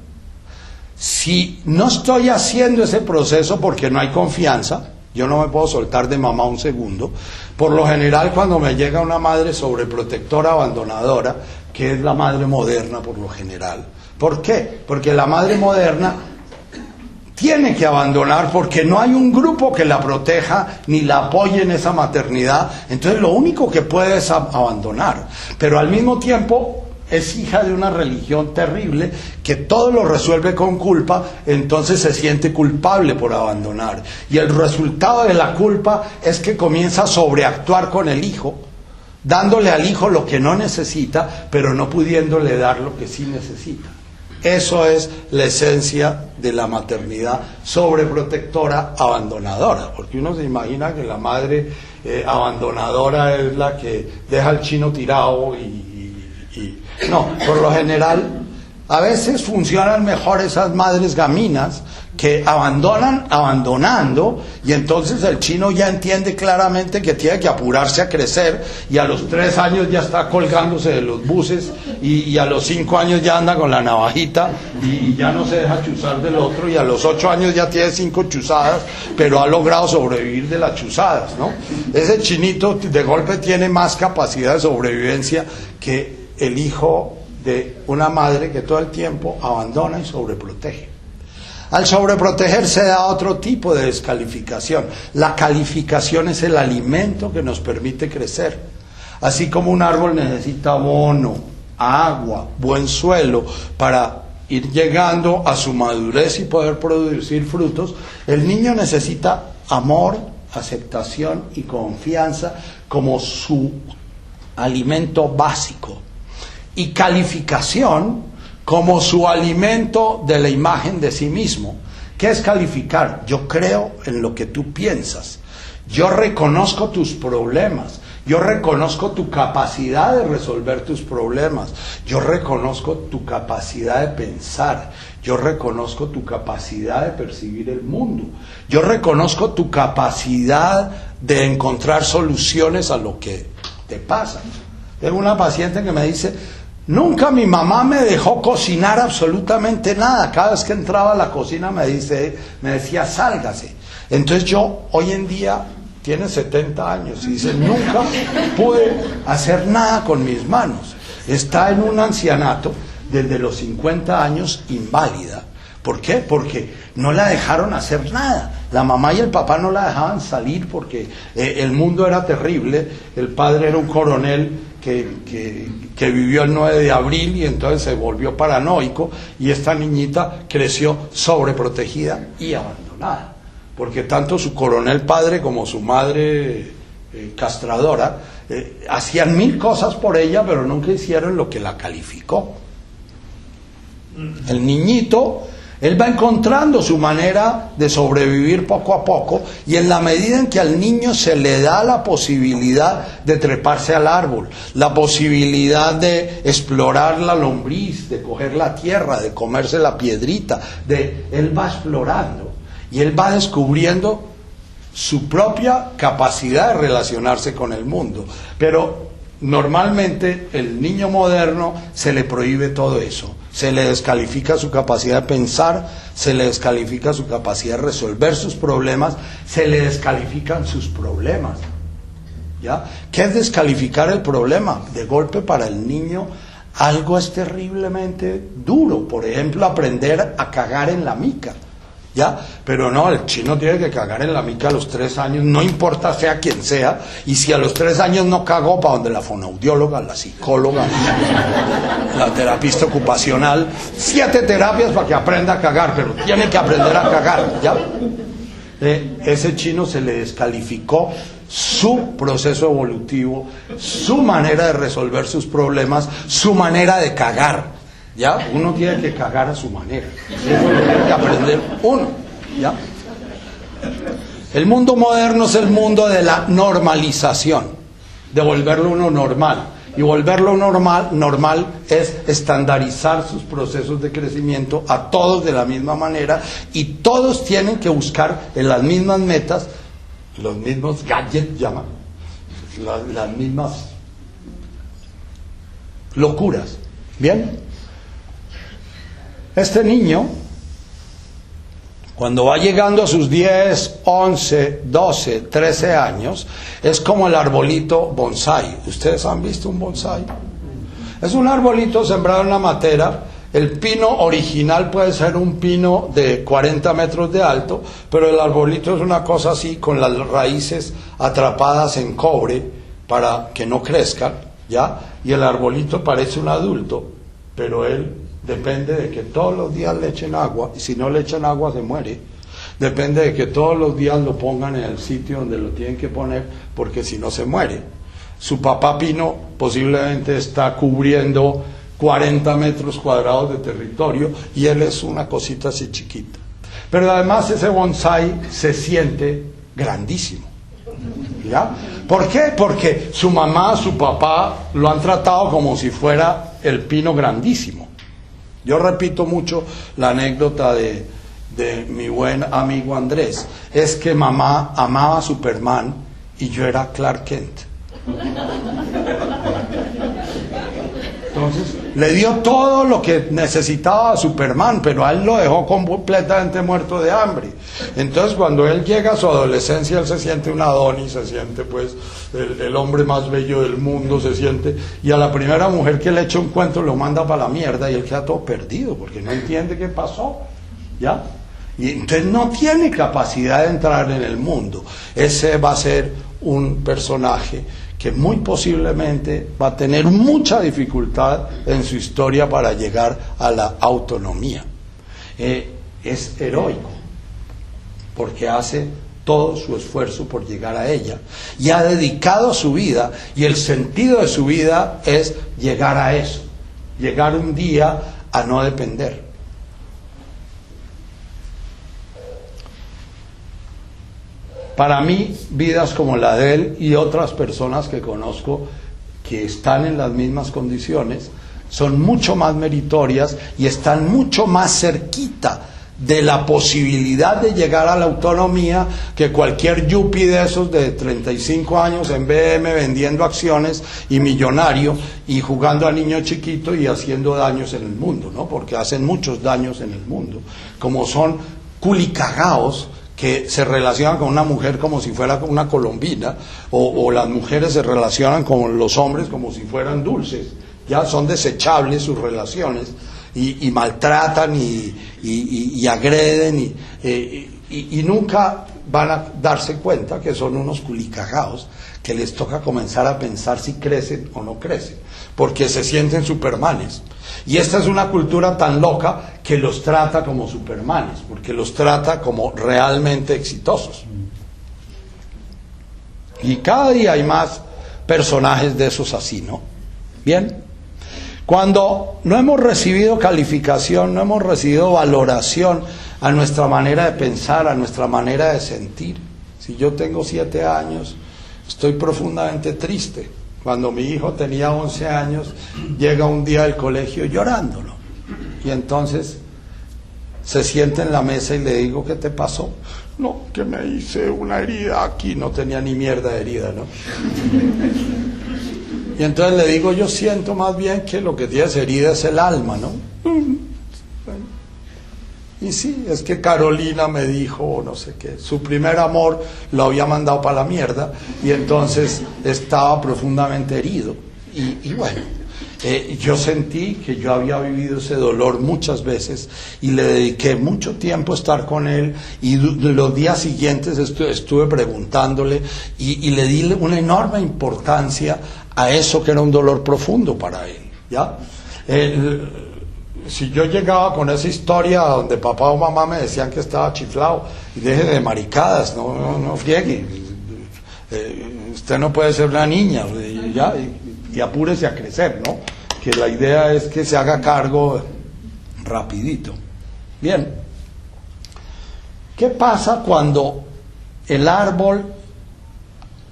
Speaker 1: Si no estoy haciendo ese proceso porque no hay confianza, yo no me puedo soltar de mamá un segundo. Por lo general, cuando me llega una madre sobreprotectora, abandonadora, que es la madre moderna por lo general. ¿Por qué? Porque la madre moderna tiene que abandonar porque no hay un grupo que la proteja ni la apoye en esa maternidad. Entonces lo único que puede es abandonar. Pero al mismo tiempo es hija de una religión terrible que todo lo resuelve con culpa, entonces se siente culpable por abandonar. Y el resultado de la culpa es que comienza a sobreactuar con el hijo, dándole al hijo lo que no necesita, pero no pudiéndole dar lo que sí necesita. Eso es la esencia de la maternidad sobreprotectora, abandonadora, porque uno se imagina que la madre abandonadora es la que deja al chino tirado no, por lo general a veces funcionan mejor esas madres gaminas que abandonando, y entonces el chino ya entiende claramente que tiene que apurarse a crecer, y a los 3 años ya está colgándose de los buses, y a los 5 años ya anda con la navajita y ya no se deja chuzar del otro, y a los 8 años ya tiene 5 chuzadas, pero ha logrado sobrevivir de las chuzadas, ¿no? Ese chinito de golpe tiene más capacidad de sobrevivencia que el hijo de una madre que todo el tiempo abandona y sobreprotege. Al sobreproteger se da otro tipo de descalificación. La calificación es el alimento que nos permite crecer. Así como un árbol necesita abono, agua, buen suelo para ir llegando a su madurez y poder producir frutos, el niño necesita amor, aceptación y confianza como su alimento básico, y calificación como su alimento de la imagen de sí mismo. ¿Qué es calificar? Yo creo en lo que tú piensas, yo reconozco tus problemas, yo reconozco tu capacidad de resolver tus problemas, yo reconozco tu capacidad de pensar, yo reconozco tu capacidad de percibir el mundo, yo reconozco tu capacidad de encontrar soluciones a lo que te pasa. Tengo una paciente que me dice: nunca mi mamá me dejó cocinar absolutamente nada. Cada vez que entraba a la cocina me decía sálgase. Entonces yo hoy en día, tiene 70 años, y dice: nunca pude hacer nada con mis manos. Está en un ancianato desde los 50 años, inválida. ¿Por qué? Porque no la dejaron hacer nada. La mamá y el papá no la dejaban salir porque el mundo era terrible. El padre era un coronel que vivió el 9 de abril y entonces se volvió paranoico, y esta niñita creció sobreprotegida y abandonada. Porque tanto su coronel padre como su madre castradora hacían 1000 cosas por ella, pero nunca hicieron lo que la calificó. El niñito, él va encontrando su manera de sobrevivir poco a poco, y en la medida en que al niño se le da la posibilidad de treparse al árbol, la posibilidad de explorar la lombriz, de coger la tierra, de comerse la piedrita, él va explorando y él va descubriendo su propia capacidad de relacionarse con el mundo. Pero normalmente el niño moderno se le prohíbe todo eso. Se le descalifica su capacidad de pensar, se le descalifica su capacidad de resolver sus problemas, se le descalifican sus problemas. ¿Ya? ¿Qué es descalificar el problema? De golpe para el niño algo es terriblemente duro. Por ejemplo, aprender a cagar en la mica. ¿Ya? Pero no, el chino tiene que cagar en la mica a los 3 años, no importa sea quien sea, y si a los 3 años no cagó, para donde la fonoaudióloga, la psicóloga, la terapista ocupacional, 7 terapias para que aprenda a cagar, pero tiene que aprender a cagar, ¿ya? Ese chino se le descalificó su proceso evolutivo, su manera de resolver sus problemas, su manera de cagar. ¿Ya? Uno tiene que cagar a su manera. Eso lo tiene que aprender uno. ¿Ya? El mundo moderno es el mundo de la normalización, de volverlo uno normal. Y volverlo normal es estandarizar sus procesos de crecimiento a todos de la misma manera, y todos tienen que buscar en las mismas metas, los mismos gadgets, llaman, las mismas locuras. ¿Bien? Este niño, cuando va llegando a sus 10, 11, 12, 13 años, es como el arbolito bonsái. ¿Ustedes han visto un bonsái? Es un arbolito sembrado en la matera. El pino original puede ser un pino de 40 metros de alto, pero el arbolito es una cosa así, con las raíces atrapadas en cobre para que no crezcan, ¿ya? Y el arbolito parece un adulto, pero él depende de que todos los días le echen agua, y si no le echan agua se muere. Depende de que todos los días lo pongan en el sitio donde lo tienen que poner, porque si no se muere. Su papá pino posiblemente está cubriendo 40 metros cuadrados de territorio, y él es una cosita así chiquita. Pero además ese bonsái se siente grandísimo. ¿Ya? ¿Por qué? Porque su mamá, su papá lo han tratado como si fuera el pino grandísimo. Yo repito mucho la anécdota de mi buen amigo Andrés. Es que mamá amaba a Superman y yo era Clark Kent. Entonces, Le dio todo lo que necesitaba a Superman, pero a él lo dejó completamente muerto de hambre. Entonces cuando él llega a su adolescencia, él se siente un Adonis, se siente pues el hombre más bello del mundo, se siente, y a la primera mujer que le echa un cuento lo manda para la mierda y él queda todo perdido porque no entiende qué pasó, ¿ya? Y entonces no tiene capacidad de entrar en el mundo. Ese va a ser un personaje que muy posiblemente va a tener mucha dificultad en su historia para llegar a la autonomía. Es heroico, porque hace todo su esfuerzo por llegar a ella, y ha dedicado su vida, y el sentido de su vida es llegar a eso, llegar un día a no depender. Para mí, vidas como la de él y otras personas que conozco que están en las mismas condiciones son mucho más meritorias y están mucho más cerquita de la posibilidad de llegar a la autonomía que cualquier yuppie de esos de 35 años en BM vendiendo acciones y millonario y jugando a niño chiquito y haciendo daños en el mundo, ¿no? Porque hacen muchos daños en el mundo, como son culicagaos que se relacionan con una mujer como si fuera una colombina, o las mujeres se relacionan con los hombres como si fueran dulces, ya son desechables sus relaciones, y maltratan y agreden y nunca van a darse cuenta que son unos culicagaos que les toca comenzar a pensar si crecen o no crecen, porque se sienten supermanes. Y esta es una cultura tan loca que los trata como supermanes, porque los trata como realmente exitosos. Y cada día hay más personajes de esos así, ¿no? Bien. Cuando no hemos recibido calificación, no hemos recibido valoración a nuestra manera de pensar, a nuestra manera de sentir. Si yo tengo 7 años, estoy profundamente triste. Cuando mi hijo tenía 11 años, llega un día del colegio llorándolo. Y entonces se sienta en la mesa y le digo, ¿qué te pasó? No, que me hice una herida aquí, no tenía ni mierda de herida, ¿no? Y entonces le digo, yo siento más bien que lo que tienes herida es el alma, ¿no? Y sí, es que Carolina me dijo, no sé qué, su primer amor lo había mandado para la mierda, y entonces estaba profundamente herido. Y bueno, yo sentí que yo había vivido ese dolor muchas veces, y le dediqué mucho tiempo a estar con él, y los días siguientes estuve preguntándole, y le di una enorme importancia a eso que era un dolor profundo para él, ¿ya? Si yo llegaba con esa historia donde papá o mamá me decían que estaba chiflado, y deje de maricadas, no friegue, usted no puede ser una niña, ¿ya? Y apúrese a crecer, ¿no? Que la idea es que se haga cargo rapidito. Bien, ¿qué pasa cuando el árbol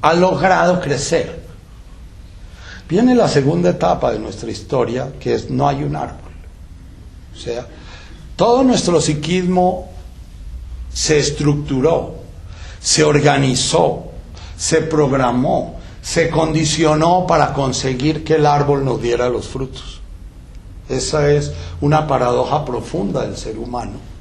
Speaker 1: ha logrado crecer? Viene la segunda etapa de nuestra historia, que es no hay un árbol. O sea, todo nuestro psiquismo se estructuró, se organizó, se programó, se condicionó para conseguir que el árbol nos diera los frutos. Esa es una paradoja profunda del ser humano.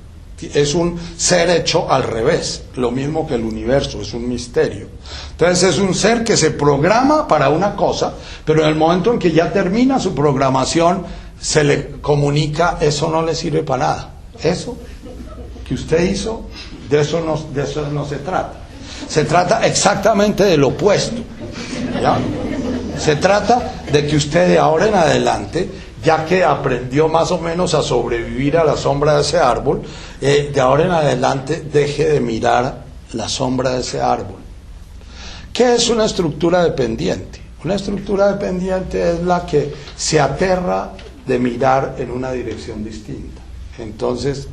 Speaker 1: Es un ser hecho al revés, lo mismo que el universo, es un misterio. Entonces es un ser que se programa para una cosa, pero en el momento en que ya termina su programación, se le comunica, eso no le sirve para nada. Eso que usted hizo, de eso no se trata. Se trata exactamente del opuesto, ¿ya? Se trata de que usted de ahora en adelante, ya que aprendió más o menos a sobrevivir a la sombra de ese árbol, de ahora en adelante deje de mirar la sombra de ese árbol. ¿Qué es una estructura dependiente? Una estructura dependiente es la que se aterra de mirar en una dirección distinta. Entonces,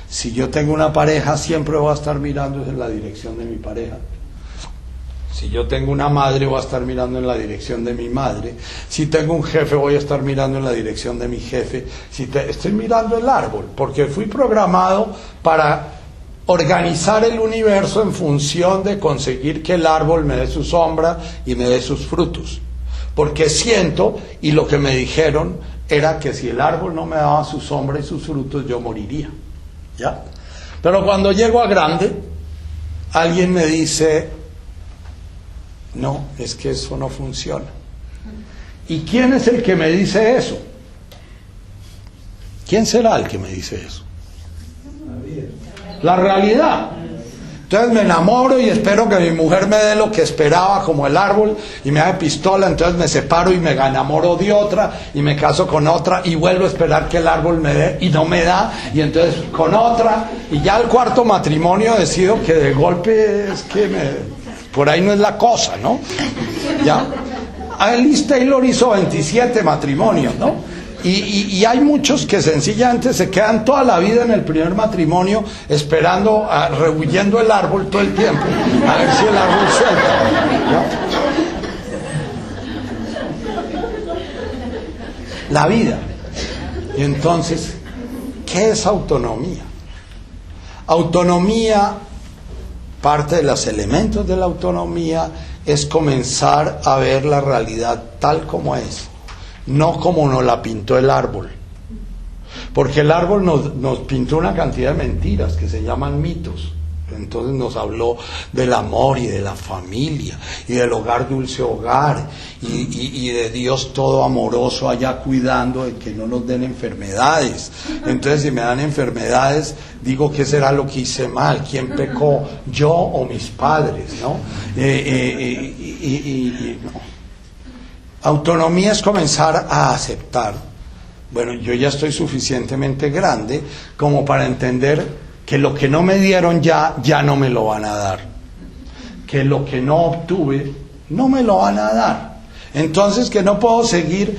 Speaker 1: si yo tengo una pareja, siempre voy a estar mirando en la dirección de mi pareja. Si yo tengo una madre, voy a estar mirando en la dirección de mi madre. Si tengo un jefe, voy a estar mirando en la dirección de mi jefe. Estoy mirando el árbol, porque fui programado para organizar el universo en función de conseguir que el árbol me dé su sombra y me dé sus frutos. Porque siento, y lo que me dijeron era que si el árbol no me daba su sombra y sus frutos, yo moriría. ¿Ya? Pero cuando llego a grande, alguien me dice, no, es que eso no funciona. ¿Y quién es el que me dice eso? ¿Quién será el que me dice eso? La realidad. Entonces me enamoro y espero que mi mujer me dé lo que esperaba, como el árbol, y me da pistola, entonces me separo y me enamoro de otra, y me caso con otra, y vuelvo a esperar que el árbol me dé, y no me da, y entonces con otra, y ya al cuarto matrimonio decido que de golpe es que por ahí no es la cosa, ¿no? Ya. Alice Taylor hizo 27 matrimonios, ¿no? Y hay muchos que sencillamente se quedan toda la vida en el primer matrimonio esperando, rehuyendo el árbol todo el tiempo, a ver si el árbol suelta, ¿no? La vida. Y entonces, ¿qué es autonomía? Autonomía, parte de los elementos de la autonomía es comenzar a ver la realidad tal como es, no como nos la pintó el árbol, porque el árbol nos pintó una cantidad de mentiras que se llaman mitos. Entonces nos habló del amor y de la familia y del hogar, dulce hogar, y de Dios todo amoroso allá cuidando de que no nos den enfermedades. Entonces si me dan enfermedades, digo, ¿qué será lo que hice mal? ¿Quién pecó? ¿Yo o mis padres? ¿No? No. Autonomía es comenzar a aceptar, bueno, yo ya estoy suficientemente grande como para entender que lo que no me dieron ya no me lo van a dar, que lo que no obtuve no me lo van a dar, entonces que no puedo seguir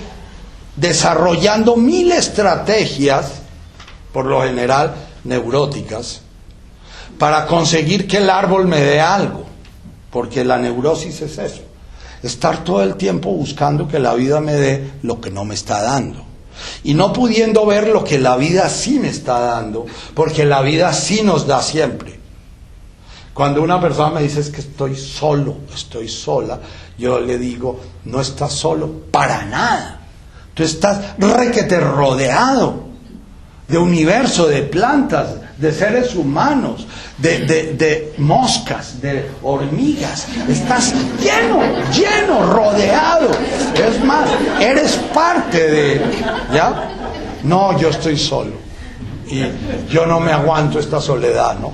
Speaker 1: desarrollando 1000 estrategias, por lo general neuróticas, para conseguir que el árbol me dé algo, porque la neurosis es eso, estar todo el tiempo buscando que la vida me dé lo que no me está dando. Y no pudiendo ver lo que la vida sí me está dando, porque la vida sí nos da siempre. Cuando una persona me dice es que estoy solo, estoy sola, yo le digo, no estás solo para nada. Tú estás requete rodeado de universo, de plantas, de seres humanos, de moscas, de hormigas. Estás lleno, rodeado. Es más, eres parte de... ¿Ya? No, yo estoy solo. Y yo no me aguanto esta soledad, ¿no?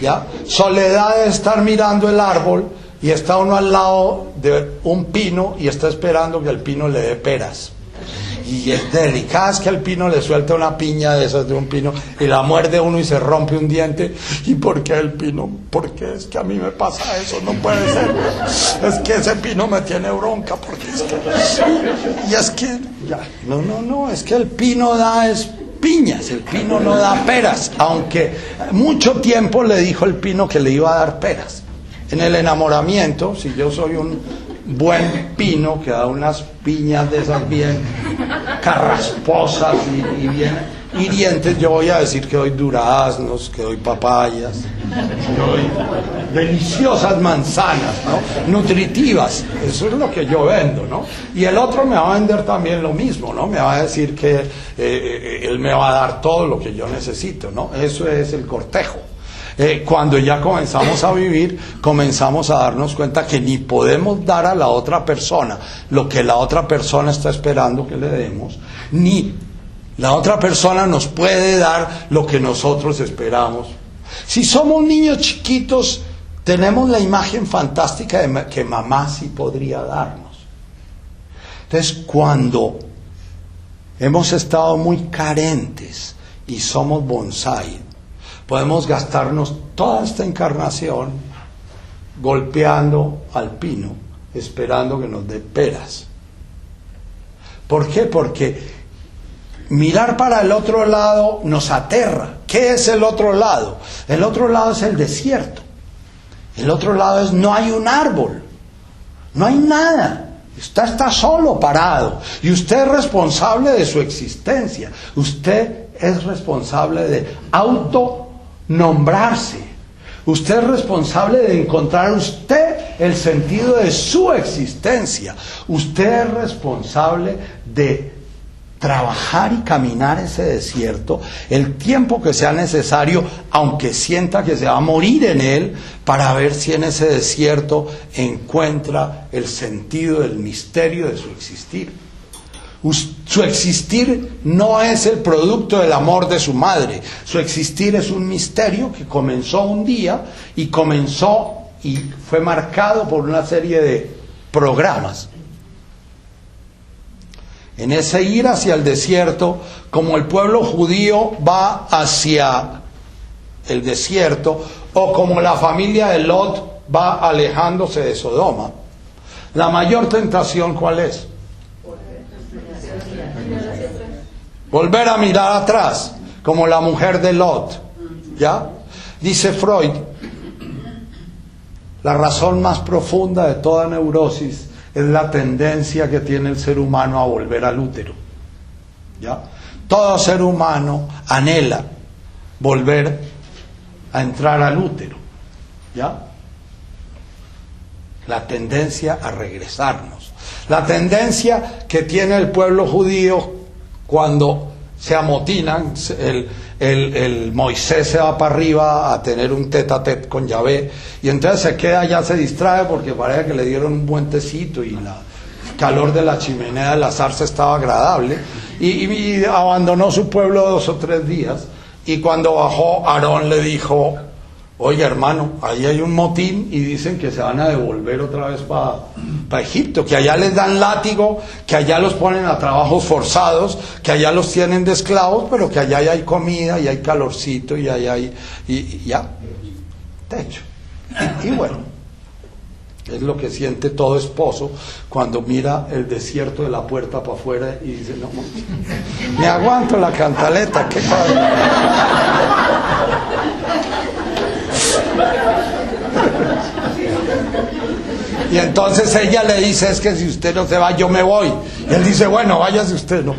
Speaker 1: ¿Ya? Soledad es estar mirando el árbol y está uno al lado de un pino y está esperando que el pino le dé peras. Y es delicado, es que al pino le suelta una piña de esas de un pino y la muerde uno y se rompe un diente. ¿Y por qué el pino? Porque es que a mí me pasa eso, no puede ser. Es que ese pino me tiene bronca, porque es que... Y es que... Ya, no, es que el pino da piñas, el pino no da peras, aunque mucho tiempo le dijo el pino que le iba a dar peras. En el enamoramiento, si yo soy un buen pino que da unas piñas de esas bien carrasposas y bien hirientes, yo voy a decir que doy duraznos, que doy papayas, que doy deliciosas manzanas, ¿no? Nutritivas. Eso es lo que yo vendo, ¿no? Y el otro me va a vender también lo mismo, ¿no? Me va a decir que él me va a dar todo lo que yo necesito, ¿no? Eso es el cortejo. Cuando ya comenzamos a vivir, comenzamos a darnos cuenta que ni podemos dar a la otra persona lo que la otra persona está esperando que le demos, ni la otra persona nos puede dar lo que nosotros esperamos. Si somos niños chiquitos, tenemos la imagen fantástica de que mamá sí podría darnos. Entonces, cuando hemos estado muy carentes y somos bonsái, podemos gastarnos toda esta encarnación golpeando al pino, esperando que nos dé peras. ¿Por qué? Porque mirar para el otro lado nos aterra. ¿Qué es el otro lado? El otro lado es el desierto. El otro lado es no hay un árbol, no hay nada. Usted está solo, parado, y usted es responsable de su existencia. Usted es responsable de autonombrarse. Usted es responsable de encontrar usted el sentido de su existencia. Usted es responsable de trabajar y caminar ese desierto el tiempo que sea necesario, aunque sienta que se va a morir en él, para ver si en ese desierto encuentra el sentido del misterio de su existir. Su existir no es el producto del amor de su madre. Su existir es un misterio que comenzó un día y fue marcado por una serie de programas. En ese ir hacia el desierto, como el pueblo judío va hacia el desierto, o como la familia de Lot va alejándose de Sodoma, la mayor tentación, ¿cuál es? Volver a mirar atrás, como la mujer de Lot. ¿Ya? Dice Freud, la razón más profunda de toda neurosis es la tendencia que tiene el ser humano a volver al útero. ¿Ya? Todo ser humano anhela volver a entrar al útero. ¿Ya? La tendencia a regresarnos. La tendencia que tiene el pueblo judío cuando se amotinan, el Moisés se va para arriba a tener un tete a tete con Yahvé, y entonces se queda, ya se distrae porque parece que le dieron un buen tecito y el calor de la chimenea de la zarza estaba agradable, y abandonó su pueblo 2 o 3 días, y cuando bajó, Aarón le dijo: oye, hermano, ahí hay un motín y dicen que se van a devolver otra vez para Egipto, que allá les dan látigo, que allá los ponen a trabajos forzados, que allá los tienen de esclavos, pero que allá hay comida y hay calorcito y allá hay y ya, techo. Y bueno, es lo que siente todo esposo cuando mira el desierto de la puerta para afuera y dice: no, me aguanto la cantaleta, qué padre. Y entonces ella le dice: es que si usted no se va, yo me voy. Y él dice: bueno, váyase usted, ¿no?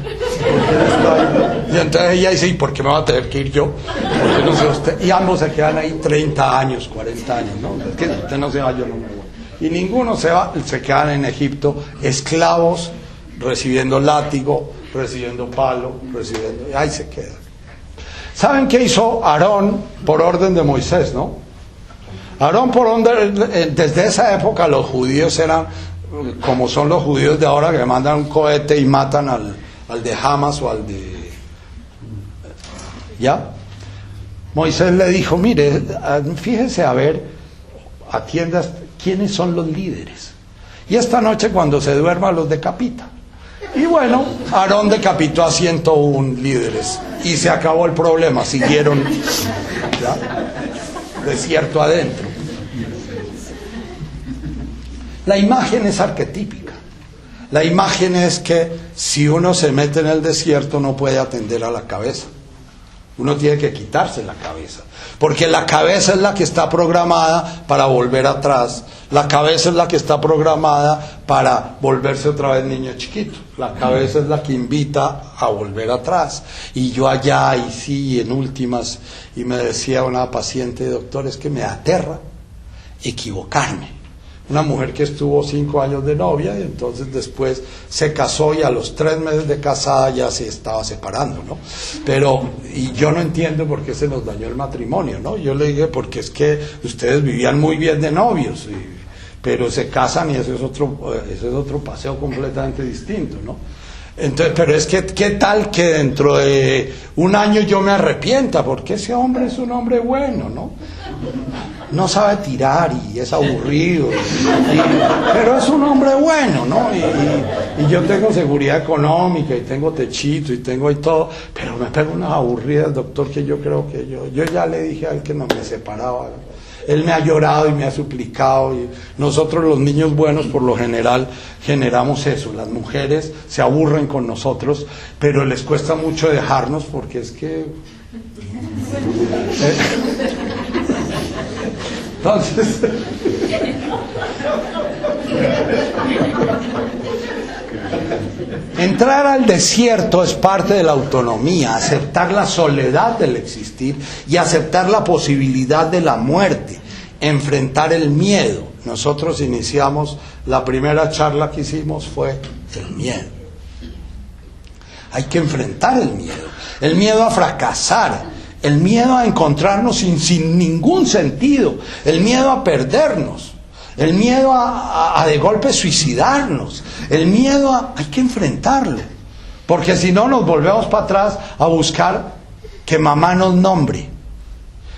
Speaker 1: Y entonces ella dice: ¿y por qué me va a tener que ir yo? Porque no sé usted. Y ambos se quedan ahí 30 años, 40 años, ¿no? Es que si usted no se va, yo no me voy. Y ninguno se va, se quedan en Egipto esclavos, recibiendo látigo, recibiendo palo, y ahí se quedan. ¿Saben qué hizo Aarón por orden de Moisés, no? Aarón, desde esa época los judíos eran como son los judíos de ahora, que mandan un cohete y matan al de Hamas o al de... ¿Ya? Moisés le dijo: mire, fíjese a ver, atiendas quiénes son los líderes, y esta noche cuando se duerma los decapita. Y bueno, Aarón decapitó a 101 líderes y se acabó el problema. Siguieron, ¿ya?, desierto adentro. La imagen es arquetípica. La imagen es que si uno se mete en el desierto no puede atender a la cabeza. Uno tiene que quitarse la cabeza, porque la cabeza es la que está programada para volver atrás. La cabeza es la que está programada para volverse otra vez niño chiquito. La cabeza es la que invita a volver atrás. Y yo allá, y sí, en últimas, y me decía una paciente: doctor, es que me aterra equivocarme. Una mujer que estuvo 5 años de novia y entonces después se casó y a los 3 meses de casada ya se estaba separando, ¿no? Pero, y yo no entiendo por qué se nos dañó el matrimonio, ¿no? Yo le dije: porque es que ustedes vivían muy bien de novios, pero se casan y ese es otro paseo completamente distinto, ¿no? Entonces, pero es que, ¿qué tal que dentro de un año yo me arrepienta? Porque ese hombre es un hombre bueno, ¿no? No sabe tirar y es aburrido, pero es un hombre bueno, ¿no? Y yo tengo seguridad económica y tengo techito y tengo ahí todo, pero me pego unas aburridas, doctor, que yo creo que yo ya le dije a él que no me separaba, ¿no? Él me ha llorado y me ha suplicado, y nosotros los niños buenos por lo general generamos eso. Las mujeres se aburren con nosotros, pero les cuesta mucho dejarnos, porque es que... Entonces... Entrar al desierto es parte de la autonomía, aceptar la soledad del existir y aceptar la posibilidad de la muerte, enfrentar el miedo. Nosotros iniciamos, la primera charla que hicimos fue el miedo. Hay que enfrentar el miedo a fracasar, el miedo a encontrarnos sin ningún sentido, el miedo a perdernos, el miedo a de golpe suicidarnos, el miedo hay que enfrentarlo, porque si no nos volvemos para atrás a buscar que mamá nos nombre.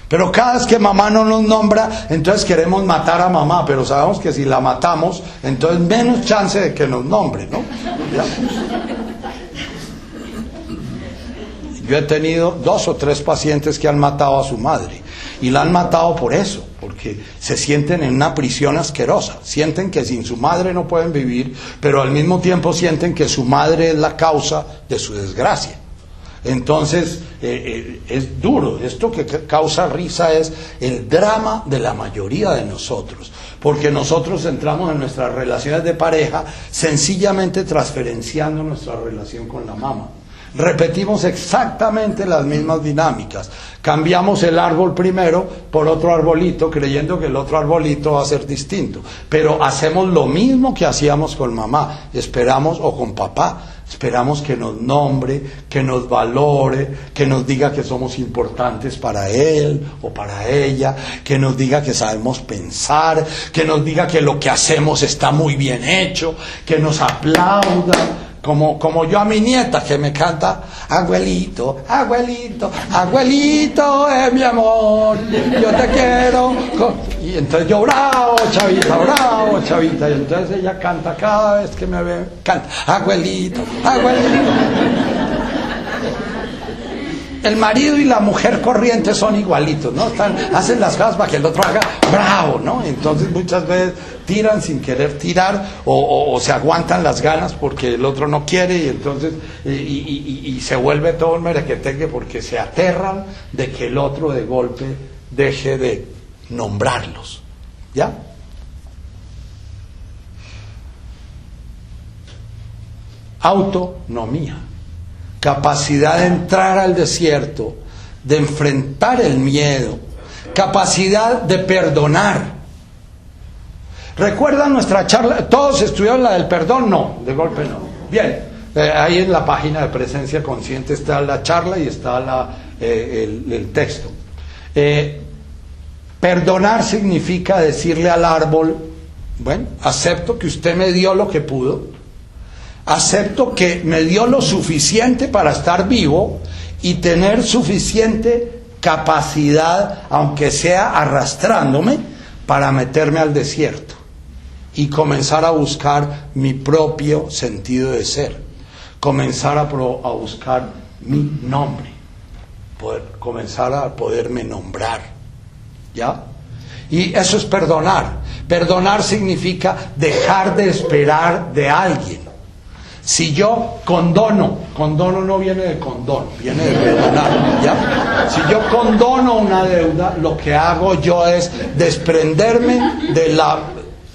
Speaker 1: Pero cada vez que mamá no nos nombra, entonces queremos matar a mamá, pero sabemos que si la matamos, entonces menos chance de que nos nombre, ¿no? ¿Ya? Yo he tenido 2 o 3 pacientes que han matado a su madre, y la han matado por eso, porque se sienten en una prisión asquerosa, sienten que sin su madre no pueden vivir, pero al mismo tiempo sienten que su madre es la causa de su desgracia. Entonces es duro. Esto que causa risa es el drama de la mayoría de nosotros, porque nosotros entramos en nuestras relaciones de pareja sencillamente transferenciando nuestra relación con la mamá. Repetimos exactamente las mismas dinámicas. Cambiamos el árbol primero por otro arbolito, creyendo que el otro arbolito va a ser distinto, pero hacemos lo mismo que hacíamos con mamá, esperamos, o con papá. Esperamos que nos nombre, que nos valore, que nos diga que somos importantes para él o para ella, que nos diga que sabemos pensar, que nos diga que lo que hacemos está muy bien hecho, que nos aplauda. Como yo a mi nieta que me canta: abuelito, abuelito, abuelito es mi amor, yo te quiero. Y entonces yo: bravo chavita, y entonces ella canta cada vez que me ve, canta: abuelito, abuelito. El marido y la mujer corriente son igualitos, ¿no? Hacen las cosas para que el otro haga bravo, ¿no? Entonces muchas veces tiran sin querer tirar, o se aguantan las ganas porque el otro no quiere, y entonces y se vuelve todo un merequetengue porque se aterran de que el otro de golpe deje de nombrarlos, ¿ya? Autonomía. Capacidad de entrar al desierto, de enfrentar el miedo, capacidad de perdonar. ¿Recuerdan nuestra charla? ¿Todos estudiaron la del perdón? No, de golpe no. Bien, ahí en la página de Presencia Consciente está la charla y está el texto. Perdonar significa decirle al árbol: bueno, acepto que usted me dio lo que pudo, acepto que me dio lo suficiente para estar vivo y tener suficiente capacidad, aunque sea arrastrándome, para meterme al desierto y comenzar a buscar mi propio sentido de ser, comenzar a buscar mi nombre, comenzar a poderme nombrar, ¿ya? Y eso es perdonar. Perdonar significa dejar de esperar de alguien. Si yo condono no viene de condón, viene de perdonar, ¿ya? Si yo condono una deuda, lo que hago yo es desprenderme del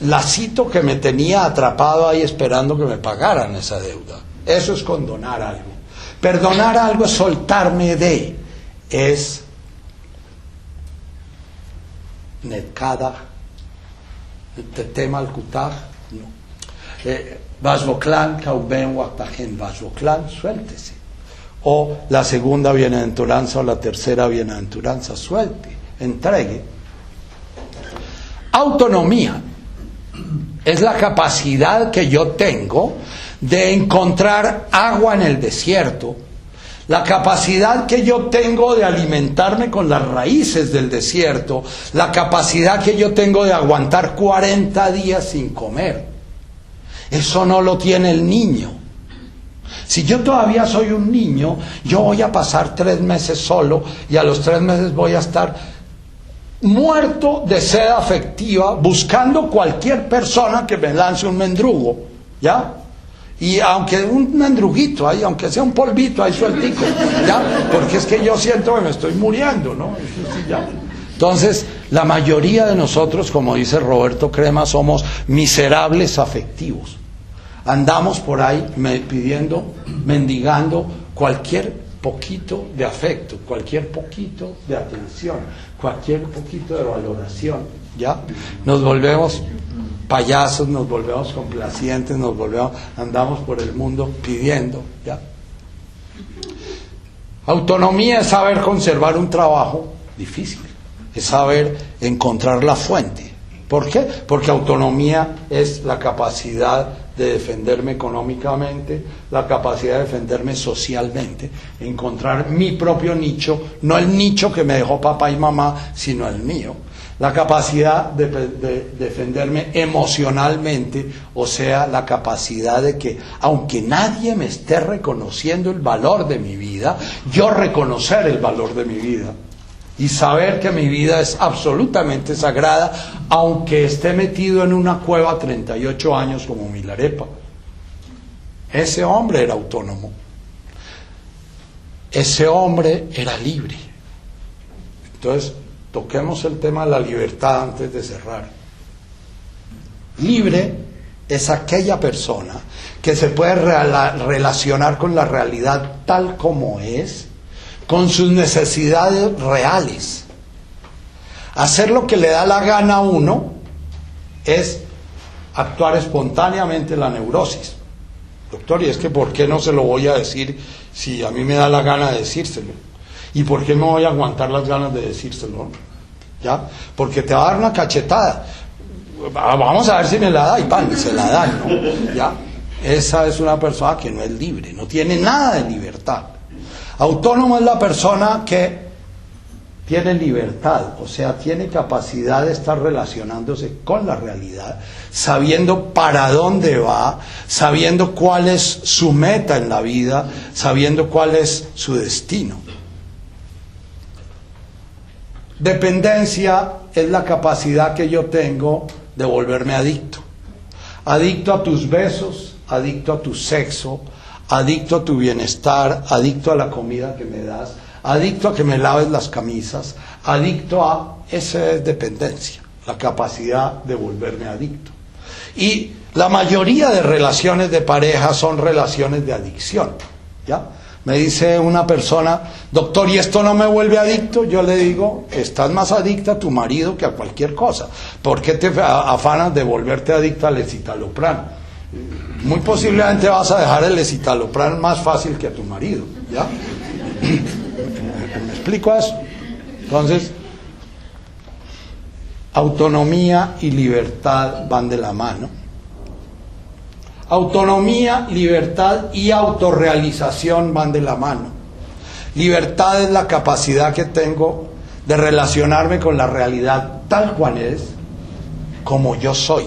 Speaker 1: lacito que me tenía atrapado ahí esperando que me pagaran esa deuda. Eso es condonar algo. Perdonar algo es soltarme de, es netkada, tema al kutaj, no. Vashvoklan, Kauben, Waktajen, Vashvoklan, suéltese. O la segunda bienaventuranza o la tercera bienaventuranza: suelte, entregue. Autonomía es la capacidad que yo tengo de encontrar agua en el desierto, la capacidad que yo tengo de alimentarme con las raíces del desierto, la capacidad que yo tengo de aguantar 40 días sin comer. Eso no lo tiene el niño. Si yo todavía soy un niño, yo voy a pasar 3 meses solo, y a los 3 meses voy a estar muerto de sed afectiva, buscando cualquier persona que me lance un mendrugo, ¿ya? Y aunque un mendruguito ahí, aunque sea un polvito ahí sueltico, ¿ya? Porque es que yo siento que me estoy muriendo, ¿no? ¿Ya? Entonces, la mayoría de nosotros, como dice Roberto Crema, somos miserables afectivos. Andamos por ahí pidiendo, mendigando cualquier poquito de afecto, cualquier poquito de atención, cualquier poquito de valoración, ¿ya? Nos volvemos payasos, nos volvemos complacientes, andamos por el mundo pidiendo, ¿ya? Autonomía es saber conservar un trabajo difícil, es saber encontrar la fuente. ¿Por qué? Porque autonomía es la capacidad de defenderme económicamente, la capacidad de defenderme socialmente, encontrar mi propio nicho, no el nicho que me dejó papá y mamá, sino el mío. La capacidad de defenderme emocionalmente, o sea, la capacidad de que, aunque nadie me esté reconociendo el valor de mi vida, yo reconocer el valor de mi vida y saber que mi vida es absolutamente sagrada, aunque esté metido en una cueva 38 años como Milarepa. Ese hombre era autónomo. Ese hombre era libre. Entonces, toquemos el tema de la libertad antes de cerrar. Libre es aquella persona que se puede relacionar con la realidad tal como es, con sus necesidades reales. Hacer lo que le da la gana a uno es actuar espontáneamente en la neurosis. Doctor, y es que ¿por qué no se lo voy a decir si a mí me da la gana de decírselo? ¿Y por qué me voy a aguantar las ganas de decírselo? ¿Ya? Porque te va a dar una cachetada. Vamos a ver si me la da, y pan, se la dan, ¿no? ¿Ya? Esa es una persona que no es libre, no tiene nada de libertad. Autónomo es la persona que tiene libertad, o sea, tiene capacidad de estar relacionándose con la realidad, sabiendo para dónde va, sabiendo cuál es su meta en la vida, sabiendo cuál es su destino. Dependencia es la capacidad que yo tengo de volverme adicto. Adicto a tus besos, adicto a tu sexo, adicto a tu bienestar, adicto a la comida que me das, adicto a que me laves las camisas, adicto a... Esa es dependencia, la capacidad de volverme adicto. Y la mayoría de relaciones de pareja son relaciones de adicción, ¿ya? Me dice una persona, doctor, ¿y esto no me vuelve adicto? Yo le digo, estás más adicta a tu marido que a cualquier cosa. ¿Por qué te afanas de volverte adicta al escitalopram? Muy posiblemente vas a dejar el escitalopram más fácil que a tu marido, ¿ya? ¿Me explico eso? Entonces, autonomía y libertad van de la mano. Autonomía, libertad y autorrealización van de la mano. Libertad es la capacidad que tengo de relacionarme con la realidad tal cual es, como yo soy.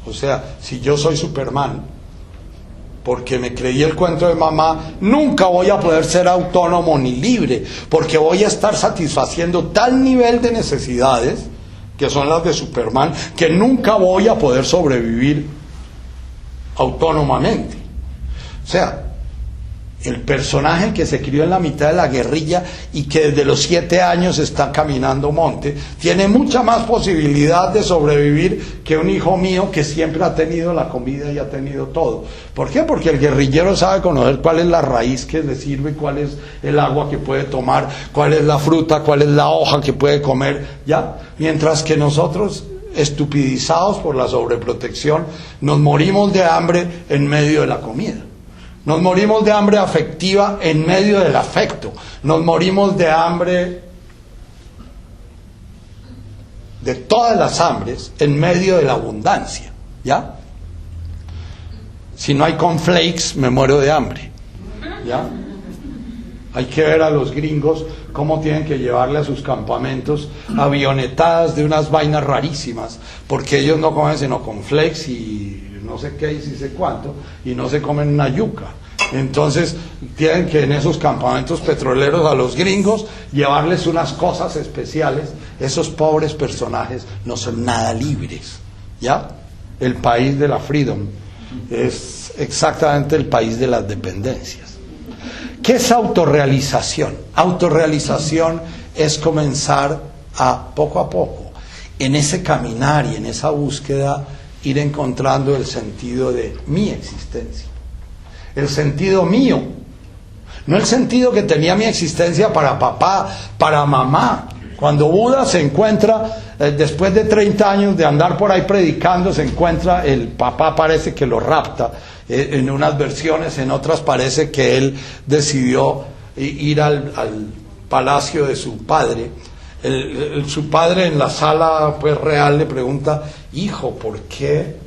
Speaker 1: O sea, si yo soy Superman, porque me creí el cuento de mamá, nunca voy a poder ser autónomo ni libre, porque voy a estar satisfaciendo tal nivel de necesidades, que son las de Superman, que nunca voy a poder sobrevivir autónomamente. O sea, el personaje que se crió en la mitad de la guerrilla y que desde los 7 años está caminando monte, tiene mucha más posibilidad de sobrevivir que un hijo mío que siempre ha tenido la comida y ha tenido todo. ¿Por qué? Porque el guerrillero sabe conocer cuál es la raíz que le sirve, cuál es el agua que puede tomar, cuál es la fruta, cuál es la hoja que puede comer, ¿ya? Mientras que nosotros, estupidizados por la sobreprotección, nos morimos de hambre en medio de la comida. Nos morimos de hambre afectiva en medio del afecto. Nos morimos de hambre, de todas las hambres, en medio de la abundancia, ¿ya? Si no hay cornflakes, me muero de hambre, ¿ya? Hay que ver a los gringos cómo tienen que llevarle a sus campamentos avionetadas de unas vainas rarísimas, porque ellos no comen sino cornflakes y no sé qué y sí sé cuánto, y no se comen una yuca. Entonces tienen que en esos campamentos petroleros a los gringos llevarles unas cosas especiales. Esos pobres personajes no son nada libres, ¿ya? El país de la freedom es exactamente el país de las dependencias. ¿Qué es autorrealización? Autorrealización es comenzar a poco, en ese caminar y en esa búsqueda, ir encontrando el sentido de mi existencia. El sentido mío. No el sentido que tenía mi existencia para papá, para mamá. Cuando Buda se encuentra, después de 30 años de andar por ahí predicando, se encuentra, el papá parece que lo rapta en unas versiones, en otras parece que él decidió ir al palacio de su padre. Su padre en la sala pues real le pregunta: hijo, ¿por qué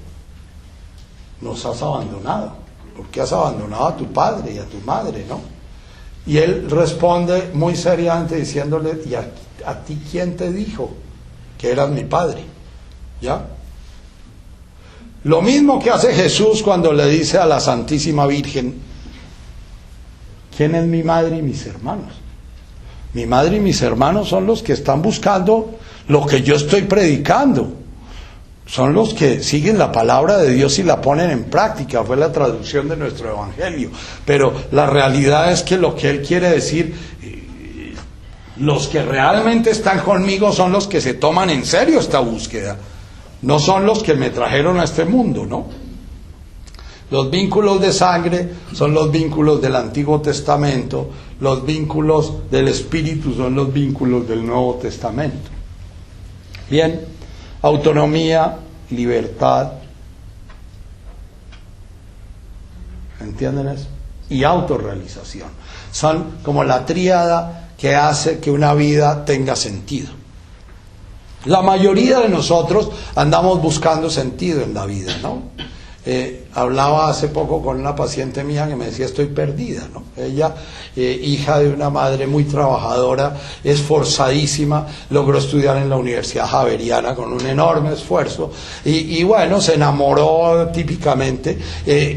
Speaker 1: nos has abandonado? ¿Por qué has abandonado a tu padre y a tu madre, no? Y él responde muy seriamente diciéndole: ¿y a ti quién te dijo que eras mi padre? ¿Ya? Lo mismo que hace Jesús cuando le dice a la Santísima Virgen: ¿quién es mi madre y mis hermanos? Mi madre y mis hermanos son los que están buscando lo que yo estoy predicando. Son los que siguen la palabra de Dios y la ponen en práctica. Fue la traducción de nuestro evangelio. Pero la realidad es que lo que él quiere decir, los que realmente están conmigo son los que se toman en serio esta búsqueda. No son los que me trajeron a este mundo, ¿no? Los vínculos de sangre son los vínculos del Antiguo Testamento. Los vínculos del Espíritu son los vínculos del Nuevo Testamento. Bien, autonomía, libertad, ¿entienden eso? Y autorrealización. Son como la tríada que hace que una vida tenga sentido. La mayoría de nosotros andamos buscando sentido en la vida, ¿no? Hablaba hace poco con una paciente mía que me decía: estoy perdida, ¿no? Ella, hija de una madre muy trabajadora, esforzadísima, logró estudiar en la Universidad Javeriana con un enorme esfuerzo y bueno, se enamoró típicamente,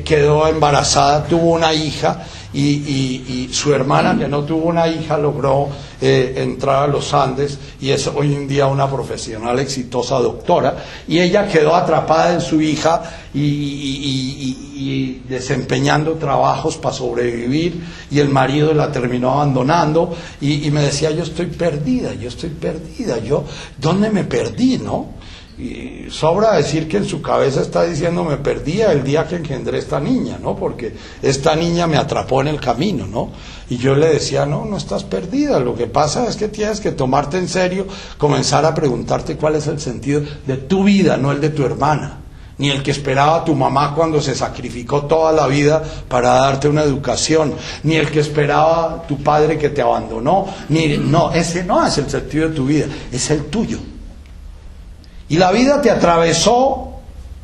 Speaker 1: quedó embarazada, tuvo una hija y su hermana, que no tuvo una hija, logró entrar a los Andes y es hoy en día una profesional exitosa doctora, y ella quedó atrapada en su hija y desempeñando trabajos para sobrevivir, y el marido la terminó abandonando y me decía: yo estoy perdida, yo, ¿dónde me perdí, no? Y sobra decir que en su cabeza está diciendo: me perdí el día que engendré esta niña, ¿no? Porque esta niña me atrapó en el camino, ¿no? Y yo le decía: no estás perdida, lo que pasa es que tienes que tomarte en serio, comenzar a preguntarte cuál es el sentido de tu vida, no el de tu hermana, ni el que esperaba tu mamá cuando se sacrificó toda la vida para darte una educación, ni el que esperaba tu padre que te abandonó, ese no es el sentido de tu vida, es el tuyo. Y la vida te atravesó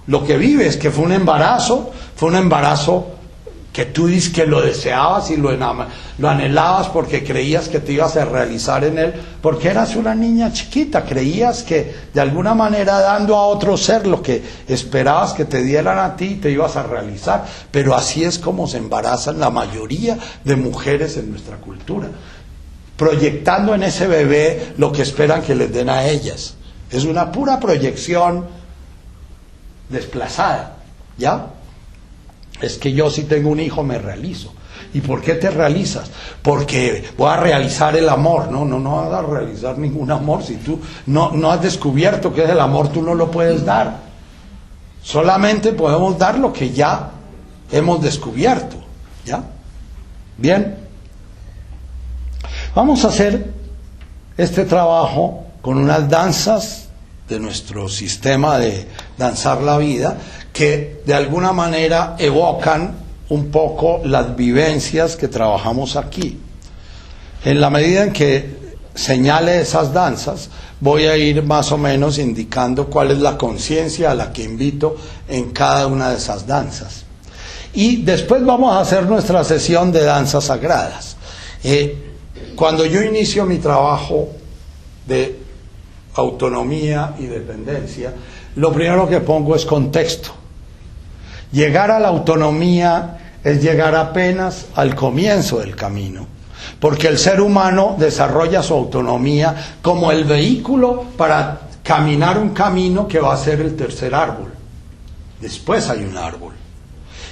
Speaker 1: lo que vives, que fue un embarazo que tú dices que lo deseabas y lo anhelabas porque creías que te ibas a realizar en él, porque eras una niña chiquita, creías que de alguna manera dando a otro ser lo que esperabas que te dieran a ti te ibas a realizar. Pero así es como se embarazan la mayoría de mujeres en nuestra cultura, proyectando en ese bebé lo que esperan que les den a ellas. Es una pura proyección desplazada, ¿ya? Es que yo, si tengo un hijo, me realizo. ¿Y por qué te realizas? Porque voy a realizar el amor. No vas a realizar ningún amor. Si tú no has descubierto qué es el amor, tú no lo puedes dar. Solamente podemos dar lo que ya hemos descubierto, ¿ya? Bien. Vamos a hacer este trabajo con unas danzas de nuestro sistema de danzar la vida, que de alguna manera evocan un poco las vivencias que trabajamos aquí. En la medida en que señale esas danzas, voy a ir más o menos indicando cuál es la conciencia a la que invito en cada una de esas danzas. Y después vamos a hacer nuestra sesión de danzas sagradas. Cuando yo inicio mi trabajo de autonomía y dependencia, lo primero que pongo es contexto. Llegar a la autonomía es llegar apenas al comienzo del camino, porque el ser humano desarrolla su autonomía como el vehículo para caminar un camino que va a ser el tercer árbol. Después hay un árbol.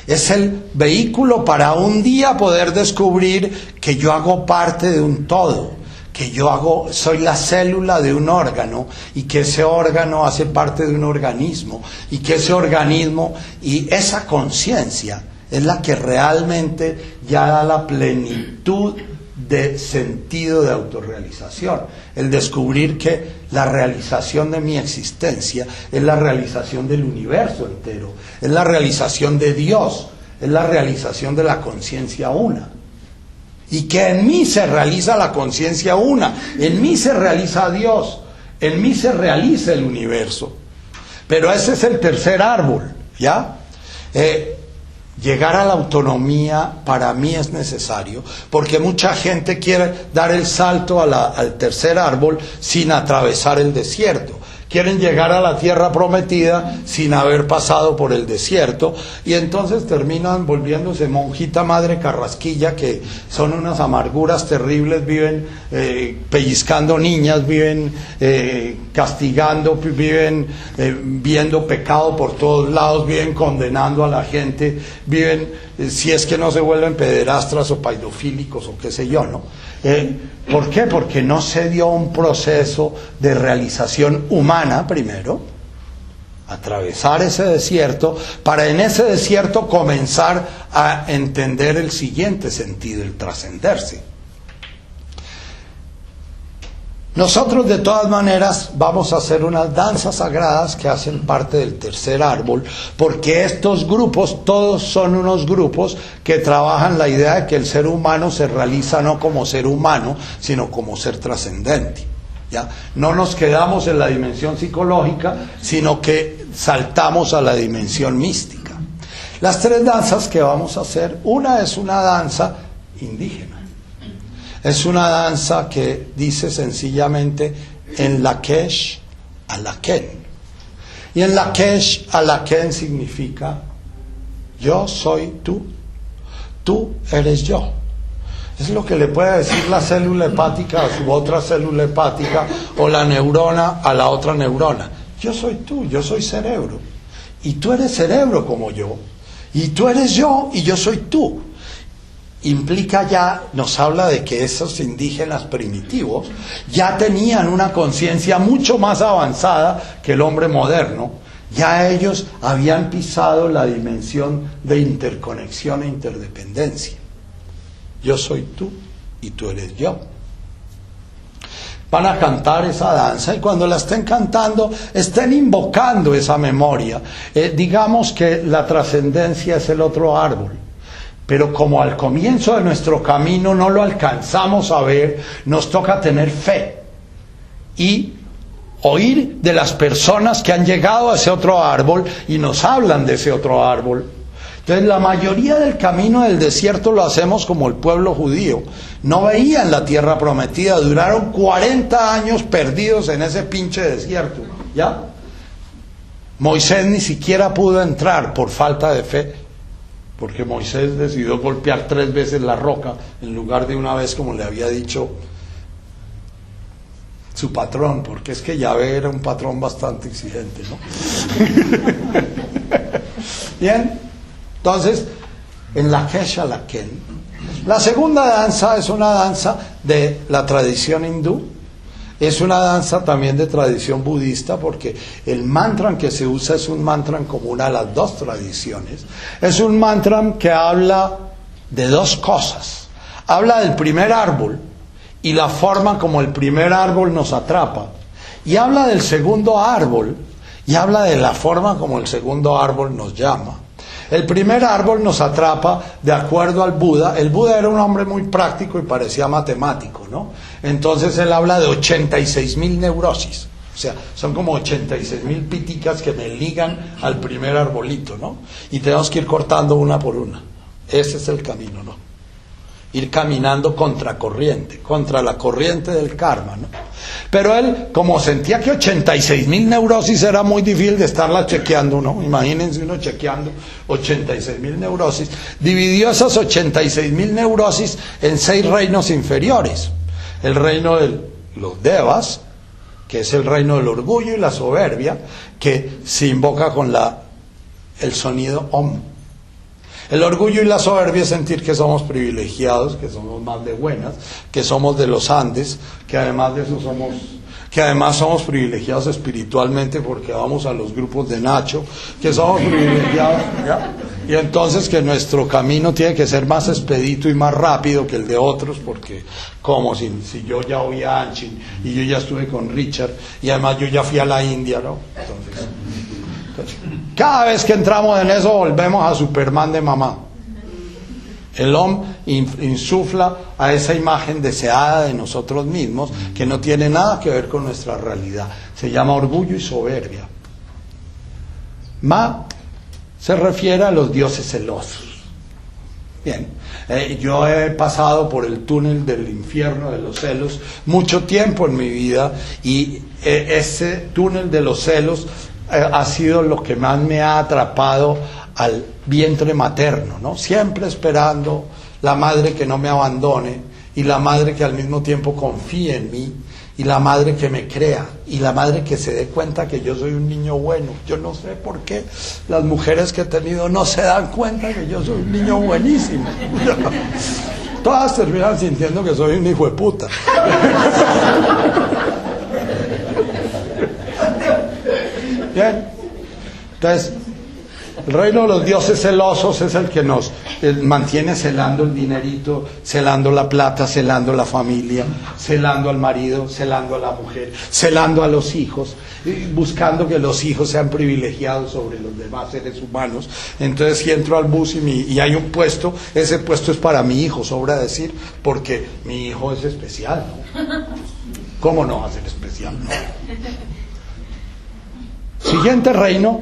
Speaker 1: Es el vehículo para un día poder descubrir que yo hago parte de un todo, que soy la célula de un órgano, y que ese órgano hace parte de un organismo, y que ese organismo y esa conciencia es la que realmente ya da la plenitud de sentido de autorrealización. El descubrir que la realización de mi existencia es la realización del universo entero, es la realización de Dios, es la realización de la conciencia una. Y que en mí se realiza la conciencia una, en mí se realiza Dios, en mí se realiza el universo. Pero ese es el tercer árbol, ¿ya? Llegar a la autonomía para mí es necesario, porque mucha gente quiere dar el salto al tercer árbol sin atravesar el desierto. Quieren llegar a la tierra prometida sin haber pasado por el desierto, y entonces terminan volviéndose monjita madre carrasquilla, que son unas amarguras terribles, viven pellizcando niñas, viven castigando, viven viendo pecado por todos lados, viven condenando a la gente, viven, si es que no se vuelven pederastras o paidofílicos o qué sé yo, ¿no? ¿Por qué? Porque no se dio un proceso de realización humana primero, atravesar ese desierto, para en ese desierto comenzar a entender el siguiente sentido, el trascenderse. Nosotros de todas maneras vamos a hacer unas danzas sagradas que hacen parte del tercer árbol, porque estos grupos, todos son unos grupos que trabajan la idea de que el ser humano se realiza no como ser humano, sino como ser trascendente, ¿ya? No nos quedamos en la dimensión psicológica, sino que saltamos a la dimensión mística. Las tres danzas que vamos a hacer, una es una danza indígena. Es una danza que dice sencillamente en Lakesh Alaken. Y en Lakesh Alaken significa yo soy tú, tú eres yo. Es lo que le puede decir la célula hepática a su otra célula hepática, o la neurona a la otra neurona. Yo soy tú, yo soy cerebro. Y tú eres cerebro como yo. Y tú eres yo y yo soy tú. Implica ya, nos habla de que esos indígenas primitivos ya tenían una conciencia mucho más avanzada que el hombre moderno. Ya ellos habían pisado la dimensión de interconexión e interdependencia. Yo soy tú y tú eres yo. Van a cantar esa danza, y cuando la estén cantando, estén invocando esa memoria. Digamos que la trascendencia es el otro árbol. Pero como al comienzo de nuestro camino no lo alcanzamos a ver, nos toca tener fe y oír de las personas que han llegado a ese otro árbol y nos hablan de ese otro árbol. Entonces la mayoría del camino del desierto lo hacemos como el pueblo judío. No veían la tierra prometida, duraron 40 años perdidos en ese pinche desierto, ¿ya? Moisés ni siquiera pudo entrar por falta de fe, porque Moisés decidió golpear 3 veces la roca en lugar de una vez, como le había dicho su patrón, porque es que Yahvé era un patrón bastante exigente, ¿no? Bien, entonces en Lakesh Alaken, la segunda danza es una danza de la tradición hindú. Es una danza también de tradición budista, porque el mantra que se usa es un mantra común a las dos tradiciones. Es un mantra que habla de dos cosas. Habla del primer árbol y la forma como el primer árbol nos atrapa. Y habla del segundo árbol y habla de la forma como el segundo árbol nos llama. El primer árbol nos atrapa de acuerdo al Buda. El Buda era un hombre muy práctico y parecía matemático, ¿no? Entonces él habla de 86.000 neurosis. O sea, son como 86.000 píticas que me ligan al primer arbolito, ¿no? Y tenemos que ir cortando una por una. Ese es el camino, ¿no? Ir caminando contracorriente, contra la corriente del karma, ¿no? Pero él, como sentía que 86.000 neurosis era muy difícil de estarla chequeando, ¿no? Imagínense uno chequeando 86.000 neurosis. Dividió esas 86.000 neurosis en 6 reinos inferiores. El reino de los devas, que es el reino del orgullo y la soberbia, que se invoca con el sonido Om. El orgullo y la soberbia es sentir que somos privilegiados, que somos más de buenas, que somos de los Andes, que además de eso somos privilegiados espiritualmente porque vamos a los grupos de Nacho, que somos privilegiados, ¿ya? Y entonces que nuestro camino tiene que ser más expedito y más rápido que el de otros, porque como si yo ya oí a Anchin y yo ya estuve con Richard y además yo ya fui a la India, ¿no? Entonces, cada vez que entramos en eso volvemos a Superman de mamá, El Om insufla a esa imagen deseada de nosotros mismos que no tiene nada que ver con nuestra realidad. Se llama orgullo y soberbia. Ma se refiere a los dioses celosos. Bien, yo he pasado por el túnel del infierno de los celos mucho tiempo en mi vida, y ese túnel de los celos ha sido lo que más me ha atrapado al vientre materno, ¿no? Siempre esperando la madre que no me abandone, y la madre que al mismo tiempo confíe en mí, y la madre que me crea, y la madre que se dé cuenta que yo soy un niño bueno. Yo no sé por qué las mujeres que he tenido no se dan cuenta que yo soy un niño buenísimo. Todas terminan sintiendo que soy un hijo de puta. Bien, entonces el reino de los dioses celosos es el que nos mantiene celando el dinerito, celando la plata, celando la familia, celando al marido, celando a la mujer, celando a los hijos, buscando que los hijos sean privilegiados sobre los demás seres humanos. Entonces, si entro al bus y hay un puesto, ese puesto es para mi hijo, sobra decir, porque mi hijo es especial, ¿no? ¿Cómo no va a ser especial? No. Siguiente reino,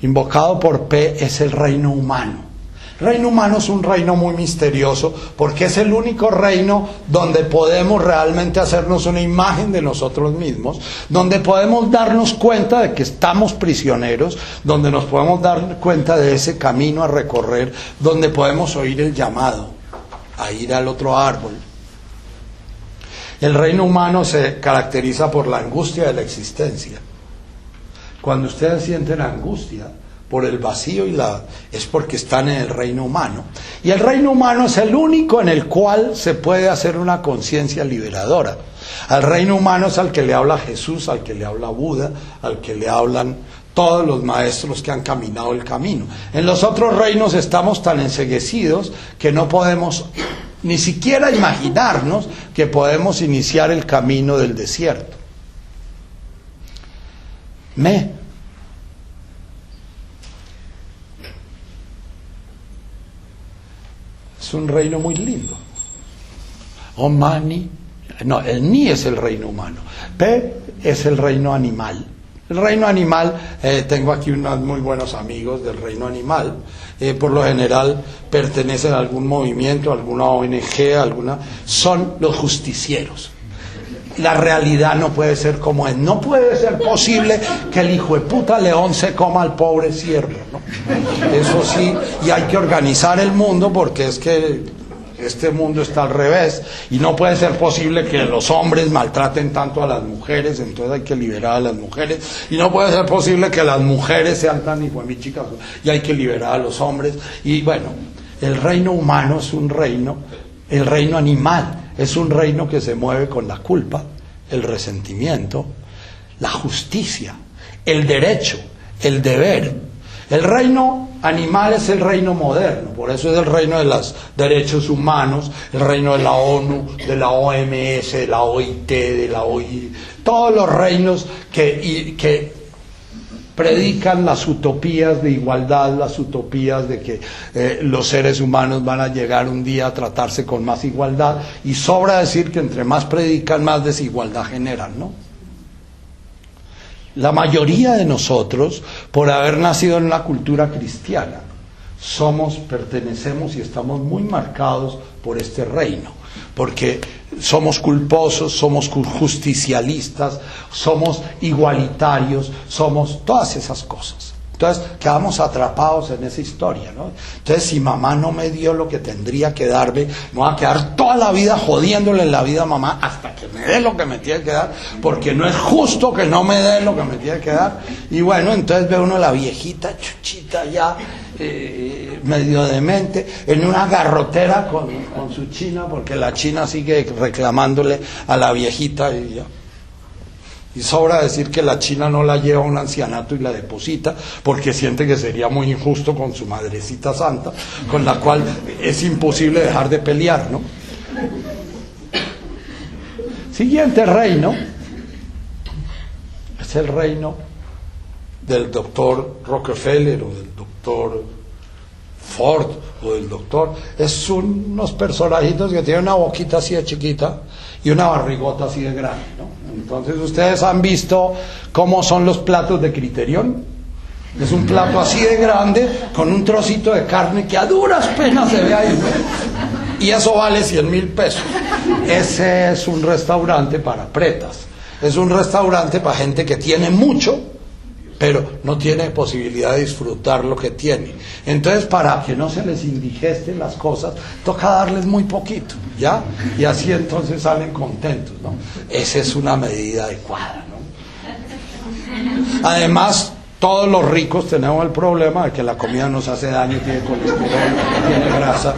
Speaker 1: invocado por P, es el reino humano. El reino humano es un reino muy misterioso, porque es el único reino donde podemos realmente hacernos una imagen de nosotros mismos, donde podemos darnos cuenta de que estamos prisioneros, donde nos podemos dar cuenta de ese camino a recorrer, donde podemos oír el llamado a ir al otro árbol. El reino humano se caracteriza por la angustia de la existencia. Cuando ustedes sienten angustia por el vacío es porque están en el reino humano. Y el reino humano es el único en el cual se puede hacer una conciencia liberadora. Al reino humano es al que le habla Jesús, al que le habla Buda, al que le hablan todos los maestros que han caminado el camino. En los otros reinos estamos tan enceguecidos que no podemos ni siquiera imaginarnos que podemos iniciar el camino del desierto. Es un reino muy lindo. Omani, no, el Ni es el reino humano. P es el reino animal. El reino animal, tengo aquí unos muy buenos amigos del reino animal. Por lo general pertenecen a algún movimiento, a alguna ONG, son los justicieros. La realidad no puede ser como es. No puede ser posible que el hijo de puta león se coma al pobre ciervo, ¿no? Eso sí, y hay que organizar el mundo, porque es que este mundo está al revés, y no puede ser posible que los hombres maltraten tanto a las mujeres, entonces hay que liberar a las mujeres, y no puede ser posible que las mujeres sean tan chicas, y hay que liberar a los hombres. Y bueno, el reino humano es un reino, el reino animal es un reino que se mueve con la culpa, el resentimiento, la justicia, el derecho, el deber. El reino animal es el reino moderno, por eso es el reino de los derechos humanos, el reino de la ONU, de la OMS, de la OIT, de la OI, todos los reinos que predican las utopías de igualdad, las utopías de que los seres humanos van a llegar un día a tratarse con más igualdad, y sobra decir que entre más predican, más desigualdad generan, ¿no? La mayoría de nosotros, por haber nacido en una cultura cristiana, pertenecemos y estamos muy marcados por este reino, porque somos culposos, somos justicialistas, somos igualitarios, somos todas esas cosas. Entonces quedamos atrapados en esa historia, ¿no? Entonces, si mamá no me dio lo que tendría que darme, me voy a quedar toda la vida jodiéndole la vida a mamá hasta que me dé lo que me tiene que dar, porque no es justo que no me dé lo que me tiene que dar. Y bueno, entonces ve uno la viejita chuchita ya, medio demente, en una garrotera con su china, porque la china sigue reclamándole a la viejita y ya. Y sobra decir que la china no la lleva a un ancianato y la deposita, porque siente que sería muy injusto con su madrecita santa, con la cual es imposible dejar de pelear, ¿no? Siguiente reino es el reino del doctor Rockefeller o del doctor Ford o del doctor, es unos personajitos que tienen una boquita así de chiquita y una barrigota así de grande, ¿no? Entonces ustedes han visto cómo son los platos de Criterion. Es un plato así de grande con un trocito de carne que a duras penas se ve ahí, y eso vale 100.000 pesos. Ese es un restaurante para pretas, es un restaurante para gente que tiene mucho pero no tiene posibilidad de disfrutar lo que tiene. Entonces, para que no se les indigesten las cosas, toca darles muy poquito, ¿ya? Y así entonces salen contentos, ¿no? Esa es una medida adecuada, ¿no? Además, todos los ricos tenemos el problema de que la comida nos hace daño, tiene colesterol, tiene grasa,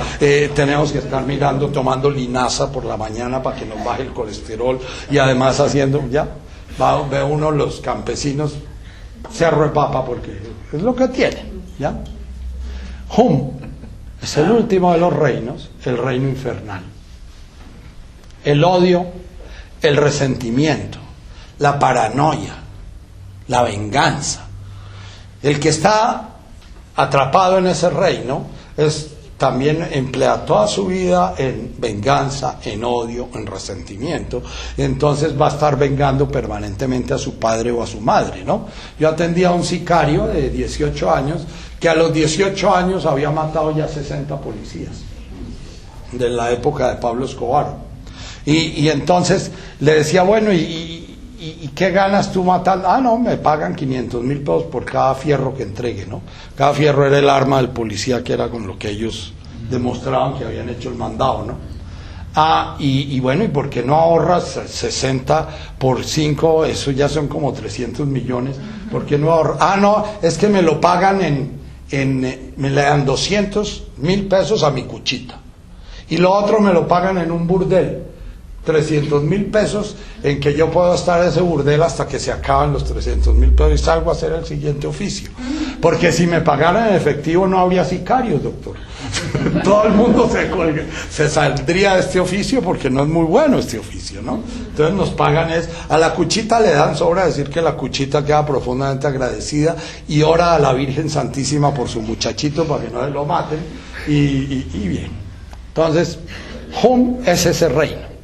Speaker 1: tenemos que estar mirando, tomando linaza por la mañana para que nos baje el colesterol, y además haciendo, ya, ve uno los campesinos cerro de papa porque es lo que tienen, ¿ya? Hum es el último de los reinos, el reino infernal. El odio, el resentimiento, la paranoia, la venganza. El que está atrapado en ese reino también emplea toda su vida en venganza, en odio, en resentimiento. Entonces va a estar vengando permanentemente a su padre o a su madre, ¿no? Yo atendía a un sicario de 18 años que a los 18 años había matado ya 60 policías de la época de Pablo Escobar. Y entonces le decía, bueno, ¿y qué ganas tú matando? Ah, no, me pagan 500.000 pesos por cada fierro que entregue, ¿no? Cada fierro era el arma del policía, que era con lo que ellos demostraban que habían hecho el mandado, ¿no? Ah, y bueno, ¿y por qué no ahorras 60 por 5? Eso ya son como 300 millones. ¿Por qué no ahorras? Ah, no, es que me lo pagan me le dan 200.000 pesos a mi cuchita. Y lo otro me lo pagan en un burdel. 300.000 pesos en que yo puedo estar en ese burdel hasta que se acaban los 300.000 pesos y salgo a hacer el siguiente oficio. Porque si me pagaran en efectivo no habría sicarios, doctor. Todo el mundo se saldría de este oficio porque no es muy bueno este oficio, ¿no? Entonces nos pagan a la cuchita le dan, sobra decir que la cuchita queda profundamente agradecida y ora a la Virgen Santísima por su muchachito para que no se lo maten y bien. Entonces, Hum es ese reino.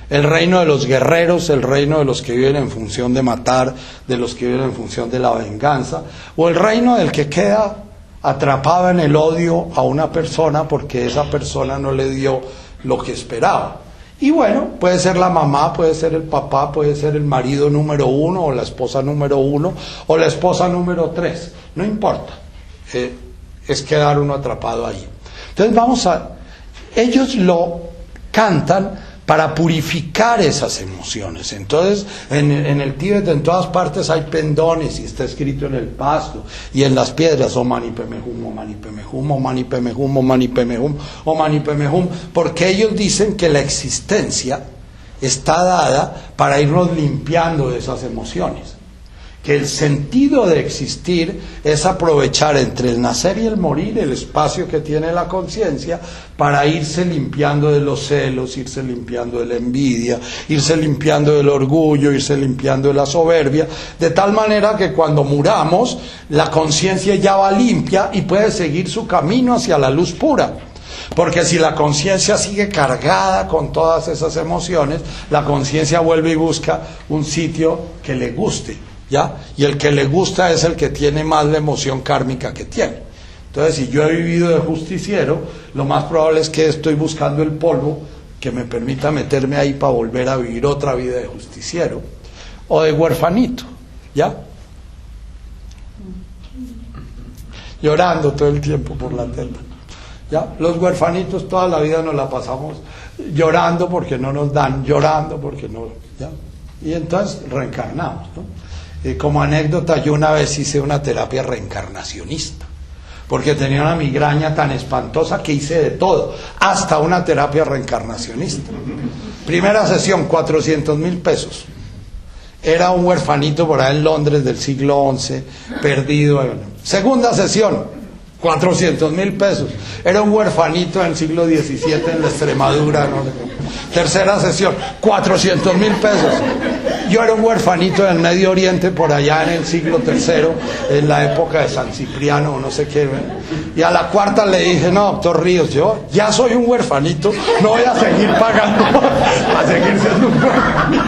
Speaker 1: El reino de los guerreros, el reino de los que viven en función de matar, de los que viven en función de la venganza, o el reino del que queda atrapado en el odio a una persona porque esa persona no le dio lo que esperaba. Y bueno, puede ser la mamá, puede ser el papá, puede ser el marido número 1 o la esposa número 1 o la esposa número 3, no importa, es quedar uno atrapado ahí. Entonces ellos lo cantan para purificar esas emociones. Entonces, en el Tíbet, en todas partes hay pendones, y está escrito en el pasto, y en las piedras, o mani peme hum, o mani peme hum, o mani peme hum, o mani peme hum, o mani peme hum, porque ellos dicen que la existencia está dada para irnos limpiando de esas emociones. Que el sentido de existir es aprovechar entre el nacer y el morir el espacio que tiene la conciencia para irse limpiando de los celos, irse limpiando de la envidia, irse limpiando del orgullo, irse limpiando de la soberbia, de tal manera que cuando muramos la conciencia ya va limpia y puede seguir su camino hacia la luz pura. Porque si la conciencia sigue cargada con todas esas emociones, la conciencia vuelve y busca un sitio que le guste, ¿ya? Y el que le gusta es el que tiene más la emoción kármica que tiene. Entonces, si yo he vivido de justiciero, lo más probable es que estoy buscando el polvo que me permita meterme ahí para volver a vivir otra vida de justiciero o de huerfanito, ¿ya? Llorando todo el tiempo por la teta, ¿ya? Los huerfanitos toda la vida nos la pasamos llorando porque no nos dan, llorando porque no, ¿ya? Y entonces reencarnamos, ¿no? Como anécdota, yo una vez hice una terapia reencarnacionista, porque tenía una migraña tan espantosa que hice de todo, hasta una terapia reencarnacionista. Primera sesión, 400.000 pesos. Era un huerfanito por ahí en Londres del siglo XI, perdido. Segunda sesión, 400.000 pesos. Era un huerfanito en el siglo XVII en la Extremadura, ¿no? Tercera sesión, 400.000 pesos. Yo era un huerfanito en el Medio Oriente por allá en el siglo III, en la época de San Cipriano o no sé qué. Y a la cuarta le dije, no, doctor Ríos, yo ya soy un huerfanito, no voy a seguir pagando, a seguir siendo un huerfanito.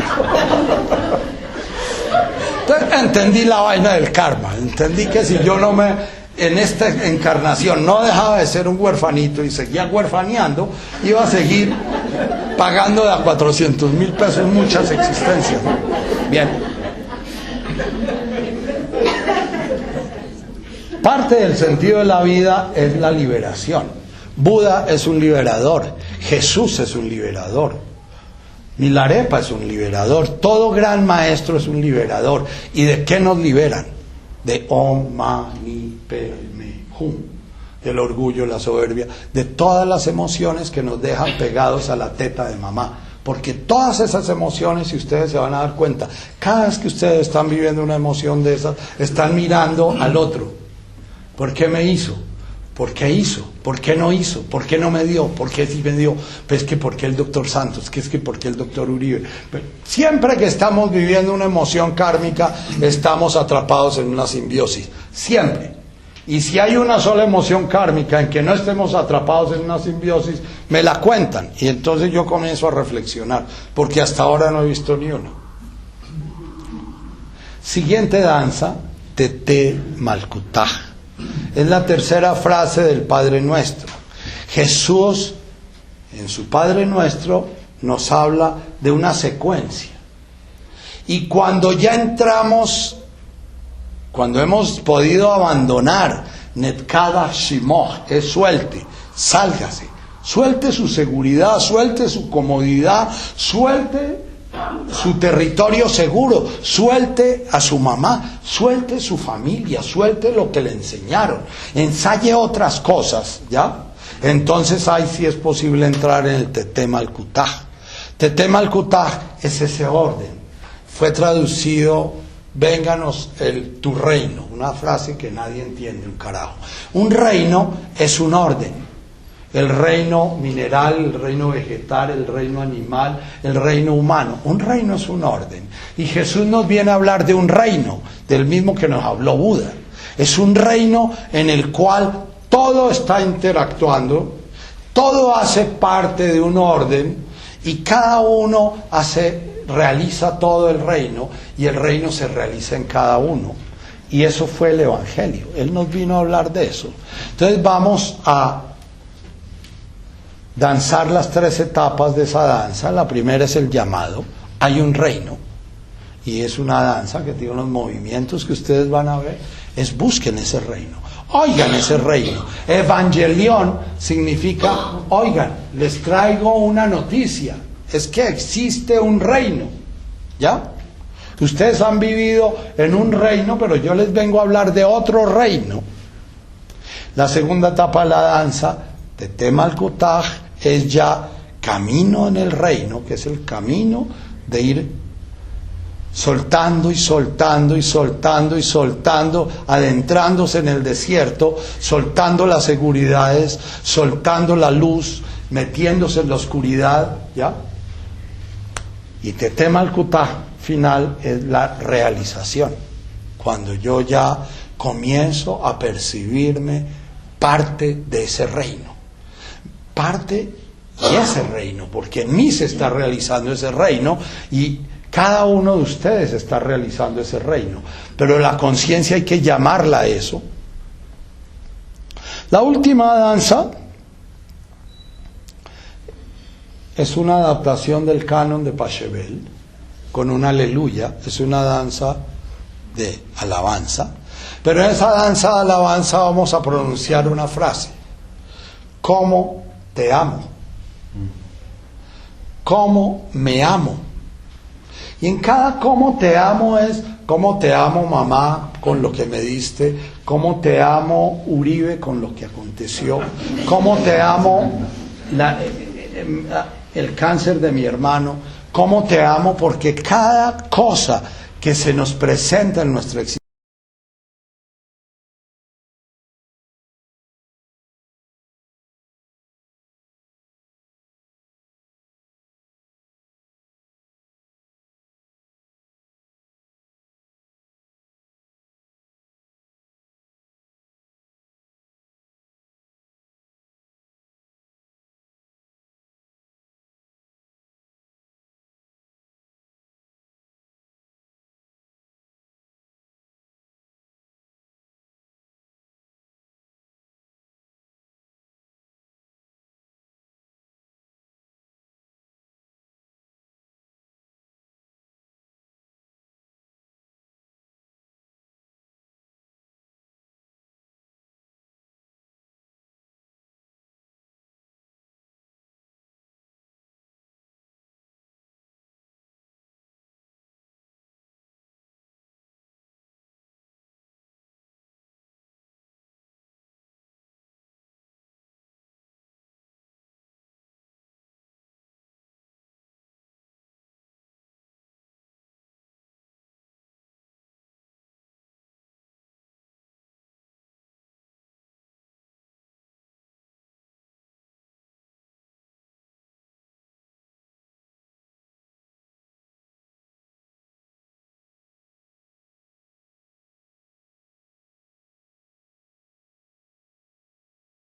Speaker 1: Entonces entendí la vaina del karma, entendí que si yo no en esta encarnación no dejaba de ser un huerfanito y seguía huerfaneando, iba a seguir pagando de a 400.000 pesos muchas existencias, ¿no? Bien. Parte del sentido de la vida es la liberación. Buda es un liberador, Jesús es un liberador, Milarepa es un liberador, todo gran maestro es un liberador. ¿Y de qué nos liberan? De Om Mani Padme Hum, del orgullo, la soberbia, de todas las emociones que nos dejan pegados a la teta de mamá. Porque todas esas emociones, si ustedes se van a dar cuenta, cada vez que ustedes están viviendo una emoción de esas, están mirando al otro. ¿Por qué me hizo? ¿Por qué hizo? ¿Por qué no hizo? ¿Por qué no me dio? ¿Por qué sí me dio? Pues que ¿por qué el doctor Santos? ¿Qué es que por qué el doctor Uribe? Pero siempre que estamos viviendo una emoción kármica, estamos atrapados en una simbiosis. Siempre. Y si hay una sola emoción kármica en que no estemos atrapados en una simbiosis, me la cuentan. Y entonces yo comienzo a reflexionar, porque hasta ahora no he visto ni una. Siguiente danza, Tete Malkutaj. Es la tercera frase del Padre Nuestro. Jesús, en su Padre Nuestro, nos habla de una secuencia. Y cuando ya entramos, cuando hemos podido abandonar, Netkada Shimoh, es suelte, sálgase, suelte su seguridad, suelte su comodidad, suelte su territorio seguro, suelte a su mamá, suelte su familia, suelte lo que le enseñaron, ensaye otras cosas, ¿ya? Entonces ahí sí es posible entrar en el Tete Malkutaj. Tete Malkutaj es ese orden. Fue traducido, vénganos tu reino, una frase que nadie entiende un carajo. Un reino es un orden. El reino mineral, el reino vegetal, el reino animal, el reino humano. Un reino es un orden. Y Jesús nos viene a hablar de un reino, del mismo que nos habló Buda. Es un reino en el cual todo está interactuando, todo hace parte de un orden y cada uno realiza todo el reino y el reino se realiza en cada uno. Y eso fue el Evangelio. Él nos vino a hablar de eso. Entonces vamos a danzar las 3 etapas de esa danza. La primera es el llamado. Hay un reino y es una danza que tiene unos movimientos que ustedes van a ver. Busquen ese reino, oigan ese reino. Evangelión significa, oigan, les traigo una noticia, es que existe un reino, ¿ya? Ustedes han vivido en un reino, pero yo les vengo a hablar de otro reino. La segunda etapa de la danza, Tete Malkutaj, es ya camino en el reino, que es el camino de ir soltando y soltando y soltando y soltando, adentrándose en el desierto, soltando las seguridades, soltando la luz, metiéndose en la oscuridad, ¿ya? Y Tete Malkutaj final es la realización, cuando yo ya comienzo a percibirme parte de ese reino, parte de ese reino, porque en mí se está realizando ese reino y cada uno de ustedes está realizando ese reino, pero la conciencia hay que llamarla a eso. La última danza es una adaptación del canon de Pachelbel con un aleluya, es una danza de alabanza, pero en esa danza de alabanza vamos a pronunciar una frase: ¿cómo te amo? ¿Cómo me amo? Y en cada cómo te amo es cómo te amo mamá con lo que me diste, cómo te amo Uribe con lo que aconteció, cómo te amo el cáncer de mi hermano, cómo te amo porque cada cosa que se nos presenta en nuestra existencia